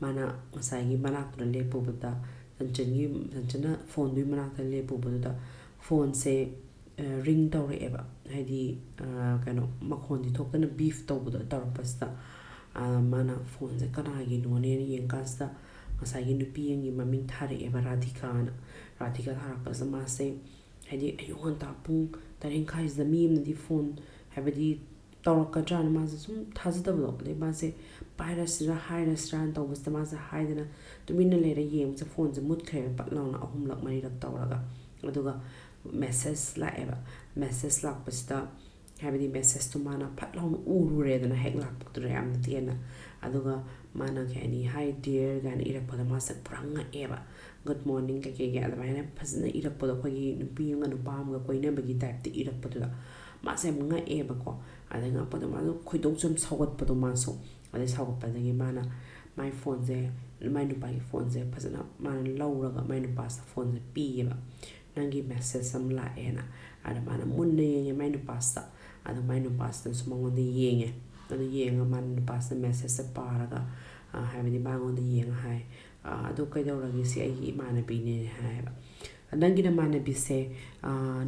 ꯃꯥꯅ ꯉꯁꯥꯏꯒꯤ ꯃꯅꯥꯛꯇꯨꯗ ꯂꯦꯞꯄꯨꯕꯗ ꯆꯟꯆꯟꯅ ꯐꯣꯟꯗꯨꯒꯤ ꯃꯅꯥꯛꯇ ꯂꯦꯞꯄꯨꯕꯗꯨꯗ ꯐꯣꯟꯁꯦ ꯔꯤꯡ ꯇꯧꯔꯛꯑꯦꯕ ꯍꯥꯏꯗꯤ ꯀꯩꯅꯣ ꯃꯈꯣꯟꯗꯤ ꯊꯣꯛꯇꯅ ꯕꯤꯐ ꯇꯧꯕꯗꯣ ꯇꯧꯔꯛꯄꯁꯤꯗ ꯃꯥꯅ ꯐꯣꯟꯁꯦ ꯀꯅꯥꯒꯤꯅꯣꯅꯦ ꯌꯦꯡꯀꯥꯟꯁꯤꯗ ꯉꯁꯥꯏꯒꯤ ꯅꯨꯄꯤ ꯑꯃꯒꯤ ꯃꯃꯤꯡ ꯊꯥꯔꯛꯑꯦꯕ ꯔꯥꯙꯤꯀꯥꯅ ꯔꯥꯙꯤꯀꯥ ꯊꯥꯔꯛꯄꯁꯤꯗ ꯃꯥꯁꯦ ꯍꯥꯏꯗꯤ ꯑꯌꯨꯛ ꯉꯟꯇꯥ ꯄꯨꯡ 8:30ꯁꯤꯗ ꯃꯤ ꯑꯃꯅꯗꯤ ꯐꯣꯟ ꯍꯥꯏꯕꯗꯤ ꯇꯧꯔꯛꯀꯗ꯭ꯔꯥꯅ ꯃꯥꯁꯦ ꯁꯨꯝ ꯊꯥꯖꯗꯕꯗꯣ ꯑꯗꯩ ꯃꯥꯁꯦ ꯄꯥꯏꯔꯁꯤꯔꯥ ꯍꯥꯏꯔꯁꯤꯔꯥꯅ ꯇꯧꯕꯁꯤꯗ ꯃꯥꯁꯦ ꯍꯥꯏꯗꯅ ꯇꯨꯃꯤꯟꯅ ꯂꯩꯔ ꯌꯦꯡꯕꯁꯦ ꯐꯣꯟꯁꯦ ꯃꯨꯠꯈ꯭ꯔꯦꯕ ꯄꯠ ꯂꯥꯎꯅ 3ꯂꯛ 4ꯂꯛ ꯇꯧꯔꯒ ꯑꯗꯨꯒ ꯃꯦꯁꯦꯖ ꯂꯥꯛꯑꯦꯕ ꯃꯦꯁꯦꯖ ꯂꯥꯛꯄꯁꯤꯗ ꯍꯥꯏꯕꯗꯤ ꯃꯦꯁꯦꯖꯇꯣ ꯃꯥꯅ ꯐꯠ ꯂꯥꯎꯅ ꯎꯔꯨꯔꯦꯗꯅ ꯍꯦꯛ ꯂꯥꯛꯄꯗꯨꯗ ꯌꯥꯝꯅ ꯇꯦꯟꯅ ꯑꯗꯨꯒ ꯃꯥꯅ ꯀꯩ ꯍꯥꯏꯅꯤ ꯍꯥꯏ ꯗꯤꯌꯔ ꯀꯥꯏꯅ ꯏꯔꯛꯄꯗ ꯃꯥꯁꯦ ꯄꯨꯔꯥ ꯉꯛꯑꯦꯕ ꯒꯨꯗ ꯃꯣꯔꯅꯤꯡ ꯀꯩꯀꯩꯒꯤ ꯑꯗꯨꯃꯥꯏꯅ ꯐꯖꯅ ꯏꯔꯛꯄꯗꯣ ꯑꯩꯈꯣꯏꯒꯤ ꯅꯨꯄꯤ ꯑꯃꯒ ꯅꯨꯄꯥ ꯑꯃꯒ ꯀꯣꯏꯅꯕꯒꯤ ꯇꯥꯏꯞꯇ ꯏꯔꯛꯄꯗꯨꯗ ꯃꯥꯁꯦ ꯌꯥꯝ ꯉꯛꯑꯦꯕꯀꯣ ꯑꯗꯩ ꯉꯛꯄꯗꯣ ꯃꯥꯁꯨ ꯈꯣꯏꯗꯧꯁꯨ ꯌꯥꯝ ꯁꯧꯒꯠꯄꯗꯣ ꯃꯥꯁꯨ ꯑꯗꯩ ꯁꯧꯒꯠꯄꯗꯒꯤ ꯃꯥꯅ ꯃꯥꯏ ꯐꯣꯟꯁꯦ ꯃꯥꯏ ꯅꯨꯄꯥꯒꯤ ꯐꯣꯟꯁꯦ ꯐꯖꯅ ꯃꯥꯅ ꯂꯧꯔꯒ ꯃꯥꯏ ꯅꯨꯄꯥꯁꯤꯗ ꯐꯣꯟꯁꯦ ꯄꯤꯌꯦꯕ ꯅꯪꯒꯤ ꯃꯦꯁꯦꯖ ꯑꯃ ꯂꯥꯛꯑꯦꯅ ꯑꯗ ꯃꯥꯅ ꯃꯨꯟꯅ ꯌꯦꯡꯉꯦ ꯃꯥꯏ ꯅꯨꯄꯥꯁꯤꯗ ꯑꯗꯣ ꯃꯥꯏ ꯅꯨꯄꯥꯁꯤꯗꯁꯨ ꯃꯉꯣꯟꯗ ꯌꯦꯡꯉꯦ ꯑꯗꯨ ꯌꯦꯡꯉꯒ ꯃꯥꯅ ꯅꯨꯄꯥꯁꯤꯗ ꯃꯦꯁꯦꯖꯁꯦ ꯄꯥꯔꯒ ꯍꯥꯏꯕꯗꯤ ꯃꯉꯣꯟꯗ ꯌꯦꯡꯉ ꯍꯥꯏ ꯑꯗꯨ ꯀꯩꯗꯧꯔꯒꯦ ꯁꯤ ꯑꯩꯒꯤ ꯏꯃꯥꯟꯅꯕꯤꯅꯦ ꯍꯥꯏꯌꯦꯕ ꯅꯪꯒꯤ ꯅꯃꯥꯟꯅꯕꯤꯁꯦ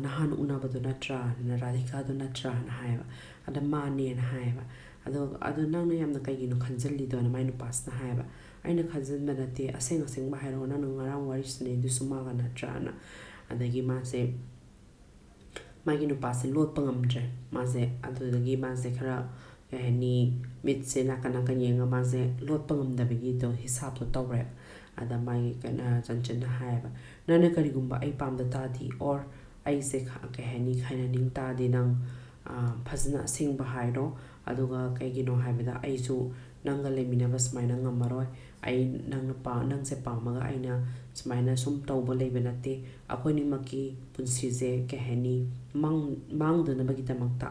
ꯅꯍꯥꯟ ꯎꯅꯕꯗꯣ ꯅꯠꯇ꯭ꯔꯥ ꯔꯥꯙꯤꯀꯥꯗꯣ ꯅꯠꯇ꯭ꯔꯥꯅ ꯍꯥꯏꯌꯦꯕ ꯑꯗ ꯃꯥꯅꯦꯅ ꯍꯥꯏꯌꯦꯕ ꯑꯗꯣ ꯅꯪꯅ ꯌꯥꯝꯅ ꯀꯩꯒꯤꯅꯣ ꯈꯟꯖꯤꯜꯂꯤꯗꯣꯅ ꯃꯥꯏ ꯅꯨꯄꯥꯁꯤꯅ ꯍꯥꯏꯌꯦꯕ ꯑꯩꯅ ꯈꯟꯖꯤꯟꯕ ꯅꯠꯇꯦ ꯑꯁꯦꯡ ꯑꯁꯦꯡꯕ ꯍꯥꯏꯔꯛꯑꯣ ꯅꯪꯅ ꯉꯔꯥꯡ ꯋꯥꯔꯤ ꯁꯥꯟꯅꯩꯗꯨꯁꯨ ꯃꯥꯒ ꯅꯠꯇ꯭ꯔꯥꯅ ꯑꯗꯒꯤ ꯃꯥꯁꯦ ꯃꯥꯒꯤ ꯅꯨꯄꯥꯁꯦ ꯂꯣꯠꯄ ꯉꯝꯗ꯭ꯔꯦ ꯃꯥꯁꯦ ꯑꯗꯨꯗꯒꯤ ꯃꯥꯁꯦ ꯈꯔ ꯀꯩ ꯍꯥꯏꯅꯤ ꯃꯤꯠꯁꯦ ꯅꯥꯀꯟ ꯅꯥꯀꯟ ꯌꯦꯡꯉ ꯃꯥꯁꯦ ꯂꯣꯠꯄ ꯉꯝꯗꯕꯒꯤꯗꯣ ꯍꯤꯁꯥꯞꯇꯣ ꯇꯧꯔꯦ ꯑꯗ ꯃꯥꯒꯤ ꯀꯩꯅꯣ ꯆꯟꯆꯟꯅ ꯍꯥꯏꯌꯦꯕ ꯅꯪꯅ ꯀꯔꯤꯒꯨꯝꯕ ꯑꯩ ꯄꯥꯝꯗ ꯇꯥꯔꯗꯤ ꯑꯣꯔ ꯑꯩꯁꯦ ꯀꯩ ꯍꯥꯏꯅꯤ ꯈꯥꯏꯅꯅꯤꯡ ꯇꯥꯔꯗꯤ ꯅꯪ ꯐꯖꯅ ꯑꯁꯦꯡꯕ ꯍꯥꯏꯔꯣ ꯑꯗꯨꯒ ꯀꯩꯒꯤꯅꯣ ꯍꯥꯏꯕꯗ ꯑꯩꯁꯨ ꯅꯪꯒ ꯂꯩꯃꯤꯟꯅꯕ ꯁꯨꯃꯥꯏꯅ ꯉꯝꯃꯔꯣꯏ ꯑꯩ ꯅꯪꯁꯦ ꯄꯥꯝꯃꯒ ꯑꯩꯅ ꯁꯨꯃꯥꯏꯅ ꯁꯨꯝ ꯇꯧꯕ ꯂꯩꯕ ꯅꯠꯇꯦ ꯑꯩꯈꯣꯏꯅꯤꯃꯛꯀꯤ ꯄꯨꯟꯁꯤꯁꯦ ꯀꯩ ꯍꯥꯏꯅꯤ ꯃꯥꯡꯗꯅꯕꯒꯤꯗꯃꯛꯇ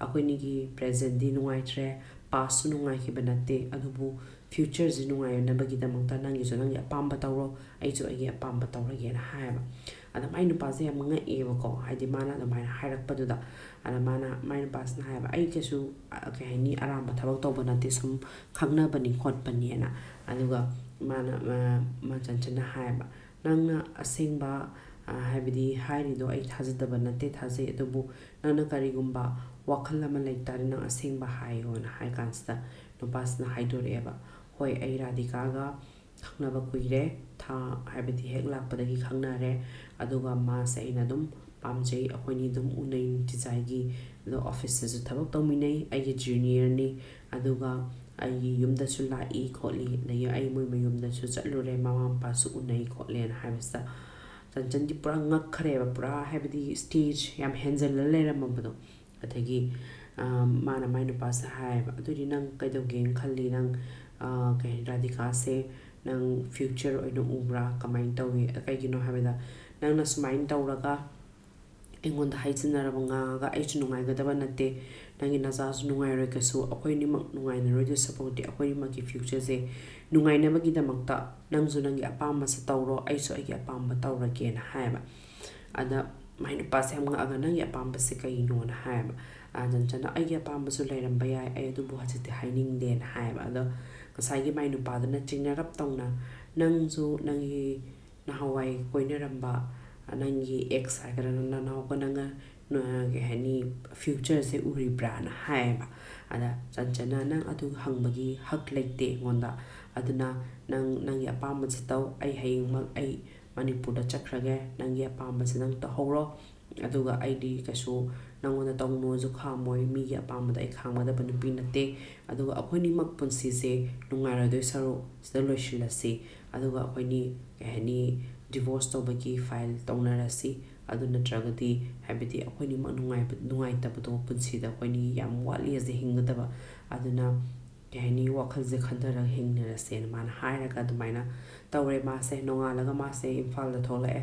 ꯑꯩꯈꯣꯏꯅꯤꯒꯤ ꯄ꯭ꯔꯦꯖꯦꯟꯗꯤ ꯅꯨꯡꯉꯥꯏꯇ꯭ꯔꯦ ꯄꯥꯁꯁꯨ ꯅꯨꯡꯉꯥꯏꯈꯤꯕ ꯅꯠꯇꯦ ꯑꯗꯨꯕꯨ ꯐ꯭ꯌꯨꯆꯔꯁꯤ ꯅꯨꯡꯉꯥꯏꯅꯕꯒꯤꯗꯃꯛꯇ ꯅꯪꯒꯤꯁꯨ ꯅꯪꯒꯤ ꯑꯄꯥꯝꯕ ꯇꯧꯔꯣ ꯑꯩꯁꯨ ꯑꯩꯒꯤ ꯑꯄꯥꯝꯕ ꯇꯧꯔꯒꯦꯅ ꯍꯥꯏꯌꯦꯕ ꯑꯗ ꯃꯥꯏ ꯅꯨꯄꯥꯁꯦ ꯌꯥꯝ ꯉꯛꯑꯦꯕꯀꯣ ꯍꯥꯏꯗꯤ ꯃꯥꯅ ꯑꯗꯨꯃꯥꯏꯅ ꯍꯥꯏꯔꯛꯄꯗꯨꯗ ꯑꯗ ꯃꯥꯏ ꯅꯨꯄꯥꯁꯤꯅ ꯍꯥꯏꯌꯦꯕ ꯑꯩ ꯀꯩꯁꯨ ꯀꯩ ꯍꯥꯏꯅꯤ ꯑꯔꯥꯟꯕ ꯊꯕꯛ ꯇꯧꯕ ꯅꯠꯇꯦ ꯁꯨꯝ ꯈꯪꯅꯕꯅꯤ ꯈꯣꯠꯄꯅꯤꯅ ꯑꯗꯨꯒ ꯆꯟꯆꯟꯅ ꯍꯥꯏꯌꯦꯕ ꯅꯪꯅ ꯑꯁꯦꯡꯕ ꯍꯥꯏꯕꯗꯤ ꯍꯥꯏꯔꯤꯗꯣ ꯑꯩ ꯊꯥꯖꯗꯕ ꯅꯠꯇꯦ ꯊꯥꯖꯩ ꯑꯗꯨꯕꯨ ꯅꯪꯅ ꯀꯔꯤꯒꯨꯝꯕ ꯋꯥꯈꯜ ꯑꯃ ꯂꯩꯇꯥꯔꯗꯤ ꯅꯪ ꯑꯁꯦꯡꯕ ꯍꯥꯏꯌꯣꯅ ꯍꯥꯏ ꯀꯥꯟꯁꯤꯗ ꯅꯨꯄꯥꯁꯤꯅ ꯍꯥꯏꯗꯣꯔꯛꯑꯦꯕ ꯍꯣꯏ ꯑꯩ ꯔꯥꯙꯤꯀꯥꯒ ꯈꯪꯅꯕ ꯀꯨꯏꯔꯦ ꯊꯥ ꯍꯥꯏꯕꯗꯤ ꯍꯦꯛ ꯂꯥꯛꯄꯗꯒꯤ ꯈꯪꯅꯔꯦ ꯑꯗꯨꯒ ꯃꯥꯁꯦ ꯑꯩꯅ ꯑꯗꯨꯝ ꯄꯥꯝꯖꯩ ꯑꯩꯈꯣꯏꯅꯤ ꯑꯗꯨꯝ ꯎꯅꯩ ꯅꯨꯡꯇꯤꯖꯥꯏꯒꯤ ꯑꯗꯣ ꯑꯣꯐꯤꯁꯇꯁꯨ ꯊꯕꯛ ꯇꯧꯃꯤꯟꯅꯩ ꯑꯩꯒꯤ ꯖꯨꯅꯤꯌꯔꯅꯤ ꯑꯗꯨꯒ ꯑꯩꯒꯤ ꯌꯨꯝꯗꯁꯨ ꯂꯥꯛꯏ ꯈꯣꯠꯂꯤ ꯑꯗꯒꯤ ꯑꯩ ꯃꯣꯏ ꯃꯌꯨꯝꯗꯁꯨ ꯆꯠꯂꯨꯔꯦ ꯃꯃꯥ ꯃꯄꯥꯁꯨ ꯎꯅꯩ ꯈꯣꯠꯂꯦꯅ ꯍꯥꯏꯕꯁꯤꯗ ꯆꯟꯆꯟꯗꯤ ꯄꯨꯔꯥ ꯉꯛꯈ꯭ꯔꯦꯕ ꯄꯨꯔꯥ ꯍꯥꯏꯕꯗꯤ ꯁ꯭ꯇꯦꯖ ꯌꯥꯝ ꯍꯦꯟꯖꯜꯂ ꯂꯩꯔꯝꯃꯕꯗꯣ ꯑꯗꯒꯤ ꯃꯥꯅ ꯃꯥꯏ ꯅꯨꯄꯥꯁꯦ ꯍꯥꯏꯌꯦꯕ ꯑꯗꯨꯗꯤ ꯅꯪ ꯀꯩꯗꯧꯒꯦꯅ ꯈꯜꯂꯤ ꯅꯪ ꯀꯩ ꯔꯥꯙꯤꯀꯥꯁꯦ ꯅꯪ ꯐ꯭ꯌꯨꯆꯔ ꯑꯣꯏꯅ ꯎꯕ꯭ꯔꯥ ꯀꯃꯥꯏꯅ ꯇꯧꯏ ꯀꯩꯒꯤꯅꯣ ꯍꯥꯏꯕꯗ ꯅꯪꯅ ꯁꯨꯃꯥꯏꯅ ꯇꯧꯔꯒ ꯑꯩꯉꯣꯟꯗ ꯍꯥꯏꯖꯤꯟꯅꯔꯕ ꯉꯥꯡꯉꯒ ꯑꯩꯁꯨ ꯅꯨꯡꯉꯥꯏꯒꯗꯕ ꯅꯠꯇꯦ ꯅꯪꯒꯤ ꯅꯆꯥꯁꯨ ꯅꯨꯡꯉꯥꯏꯔꯣꯏ ꯀꯩꯁꯨ ꯑꯩꯈꯣꯏꯅꯤꯃꯛ ꯅꯨꯡꯉꯥꯏꯅꯔꯣꯏꯗꯣꯏ ꯁꯄꯣꯔꯠꯇꯤ ꯑꯩꯈꯣꯏꯅꯤꯃꯛꯀꯤ ꯐ꯭ꯌꯨꯆꯔꯁꯦ ꯅꯨꯡꯉꯥꯏꯅꯕꯒꯤꯗꯃꯛꯇ ꯅꯪꯁꯨ ꯅꯪꯒꯤ ꯑꯄꯥꯝꯕꯁꯦ ꯇꯧꯔꯣ ꯑꯩꯁꯨ ꯑꯩꯒꯤ ꯑꯄꯥꯝꯕ ꯇꯧꯔꯒꯦꯅ ꯍꯥꯏꯌꯦꯕ ꯑꯗ ꯃꯥꯏ ꯅꯨꯄꯥꯁꯦ ꯌꯥꯝ ꯉꯛꯑꯒ ꯅꯪꯒꯤ ꯑꯄꯥꯝꯕꯁꯦ ꯀꯩꯅꯣꯅ ꯍꯥꯏꯌꯦꯕ ꯆꯟꯆꯟꯅ ꯑꯩꯒꯤ ꯑꯄꯥꯝꯕꯁꯨ ꯂꯩꯔꯝꯕ ꯌꯥꯏ ꯑꯩ ꯑꯗꯨꯕꯨ ꯍꯧꯖꯤꯛꯇꯤ ꯍꯥꯏꯅꯤꯡꯗꯦꯅ ꯍꯥꯏꯌꯦꯕ ꯑꯗꯣ ꯉꯁꯥꯏꯒꯤ ꯃꯥꯏ ꯅꯨꯄꯥꯗꯨꯅ ꯆꯤꯡꯅꯔꯞ ꯇꯧꯅ ꯅꯪꯁꯨ ꯅꯪꯒꯤ ꯅꯍꯥꯟꯋꯥꯏ ꯀꯣꯏꯅꯔꯝꯕ ꯅꯪꯒꯤ ꯑꯦꯛꯁ ꯍꯥꯏꯒꯗ꯭ꯔꯥ ꯅꯅꯥꯎꯒ ꯅꯪꯒ ꯀꯩ ꯍꯥꯏꯅꯤ ꯐ꯭ꯌꯨꯆꯔꯁꯦ ꯎꯔꯤꯕ꯭ꯔꯥꯅ ꯍꯥꯏꯌꯦꯕ ꯑꯗ ꯆꯟꯆꯟꯅ ꯅꯪ ꯑꯗꯨ ꯍꯪꯕꯒꯤ ꯍꯛ ꯂꯩꯇꯦ ꯑꯩꯉꯣꯟꯗ ꯑꯗꯨꯅ ꯅꯪꯒꯤ ꯑꯄꯥꯝꯕꯁꯤ ꯇꯧ ꯑꯩ ꯍꯌꯦꯡꯃꯛ ꯑꯩ ꯃꯅꯤꯄꯨꯔꯗ ꯆꯠꯈ꯭ꯔꯒꯦ ꯅꯪꯒꯤ ꯑꯄꯥꯝꯕꯁꯤ ꯅꯪ ꯇꯧꯍꯧꯔꯣ ꯑꯗꯨꯒ ꯑꯩꯗꯤ ꯀꯩꯁꯨ ꯅꯪꯉꯣꯟꯗ ꯇꯧꯅꯨꯁꯨ ꯈꯥꯝꯃꯣꯏ ꯃꯤꯒꯤ ꯑꯄꯥꯝꯕꯗ ꯑꯩ ꯈꯥꯝꯒꯗꯕ ꯅꯨꯄꯤ ꯅꯠꯇꯦ ꯑꯗꯨꯒ ꯑꯩꯈꯣꯏꯅꯤꯃꯛ ꯄꯨꯟꯁꯤꯁꯦ ꯅꯨꯡꯉꯥꯏꯔꯣꯏꯗꯣꯏ ꯁꯔꯨꯛ ꯁꯤꯗ ꯂꯣꯏꯁꯤꯜꯂꯁꯤ ꯑꯗꯨꯒ ꯑꯩꯈꯣꯏꯅꯤ ꯀꯩ ꯍꯥꯏꯅꯤ ꯗꯤꯚꯣꯔꯁ ꯇꯧꯕꯒꯤ ꯐꯥꯏꯜ ꯇꯧꯅꯔꯁꯤ ꯑꯗꯨ ꯅꯠꯇ꯭ꯔꯒꯗꯤ ꯍꯥꯏꯕꯗꯤ ꯑꯩꯈꯣꯏꯅꯤꯃꯛ ꯅꯨꯡꯉꯥꯏꯇꯕꯗꯣ ꯄꯨꯟꯁꯤꯗ ꯑꯩꯈꯣꯏꯅꯤ ꯌꯥꯝ ꯋꯥꯠꯂꯤꯁꯦ ꯍꯤꯡꯒꯗꯕ ꯑꯗꯨꯅ ꯀꯩ ꯍꯥꯏꯅꯤ ꯋꯥꯈꯜꯁꯦ ꯈꯟꯊꯔꯒ ꯍꯤꯡꯅꯔꯁꯦꯅ ꯃꯥꯅ ꯍꯥꯏꯔꯒ ꯑꯗꯨꯃꯥꯏꯅ ꯇꯧꯔꯦ ꯃꯥꯁꯦ ꯅꯣꯡꯉꯥꯜꯂꯒ ꯃꯥꯁꯦ ꯏꯝꯐꯥꯜꯗ ꯊꯣꯛꯂꯛꯑꯦ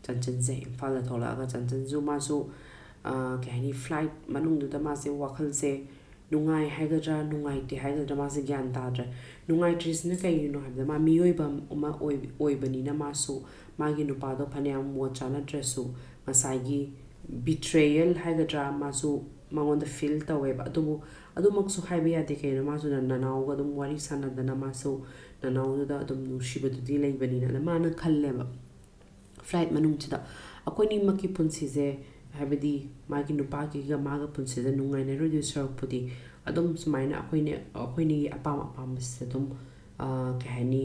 ꯆꯟꯆꯟꯁꯦ ꯏꯝꯐꯥꯜꯗ ꯊꯣꯛꯂꯛꯑꯒ ꯆꯟꯆꯟꯁꯨ ꯃꯥꯁꯨ ꯀꯩ ꯍꯥꯏꯅꯤ ꯐ꯭ꯂꯥꯏꯠ ꯃꯅꯨꯡꯗꯨꯗ ꯃꯥꯁꯦ ꯋꯥꯈꯜꯁꯦ ꯅꯨꯡꯉꯥꯏ ꯍꯥꯏꯒꯗ꯭ꯔꯥ ꯅꯨꯡꯉꯥꯏꯇꯦ ꯍꯥꯏꯒꯗ꯭ꯔꯥ ꯃꯥꯁꯦ ꯒ꯭ꯌꯥꯟ ꯇꯥꯗ꯭ꯔꯦ ꯅꯨꯡꯉꯥꯏꯇ꯭ꯔꯤꯁꯤꯅ ꯀꯩꯒꯤꯅꯣ ꯍꯥꯏꯕꯗ ꯃꯥ ꯃꯤꯑꯣꯏꯕ ꯑꯃ ꯑꯣꯏꯕꯅꯤꯅ ꯃꯥꯁꯨ ꯃꯥꯒꯤ ꯅꯨꯄꯥꯗꯣ ꯐꯅꯌꯥꯝ ꯃꯣꯠ ꯆꯥꯟꯅꯗ꯭ꯔꯁꯨ ꯉꯁꯥꯏꯒꯤ ꯕꯤꯇ꯭ꯔꯦꯌꯜ ꯍꯥꯏꯒꯗ꯭ꯔꯥ ꯃꯥꯁꯨ ꯃꯉꯣꯟꯗ ꯐꯤꯜ ꯇꯧꯋꯦꯕ ꯑꯗꯨꯕꯨ ꯑꯗꯨꯃꯛꯁꯨ ꯍꯥꯏꯕ ꯌꯥꯗꯦ ꯀꯩꯅꯣ ꯃꯥꯁꯨ ꯅꯅꯥꯎꯒ ꯑꯗꯨꯝ ꯋꯥꯔꯤ ꯁꯥꯟꯅꯗꯅ ꯃꯥꯁꯨ ꯅꯅꯥꯎꯗꯨꯗ ꯑꯗꯨꯝ ꯅꯨꯡꯁꯤꯕꯗꯨꯗꯤ ꯂꯩꯕꯅꯤꯅ ꯑꯗ ꯃꯥꯅ ꯈꯜꯂꯦꯕ ꯐ꯭ꯂꯥꯏꯠ ꯃꯅꯨꯡꯁꯤꯗ ꯑꯩꯈꯣꯏꯅꯤꯃꯛꯀꯤ ꯄꯨꯟꯁꯤꯁꯦ ꯍꯥꯏꯕꯗꯤ ꯃꯥꯒꯤ ꯅꯨꯄꯥꯒꯤꯒ ꯃꯥꯒ ꯄꯨꯟꯁꯤꯁꯦ ꯅꯨꯡꯉꯥꯏꯅꯔꯣꯏꯗꯣꯏ ꯁꯔꯨꯛꯄꯨꯗꯤ ꯑꯗꯨꯝ ꯁꯨꯃꯥꯏꯅ ꯑꯩꯈꯣꯏꯅꯤꯒꯤ ꯑꯄꯥꯝ ꯑꯄꯥꯝꯕꯁꯤꯗ ꯑꯗꯨꯝ ꯀꯩ ꯍꯥꯏꯅꯤ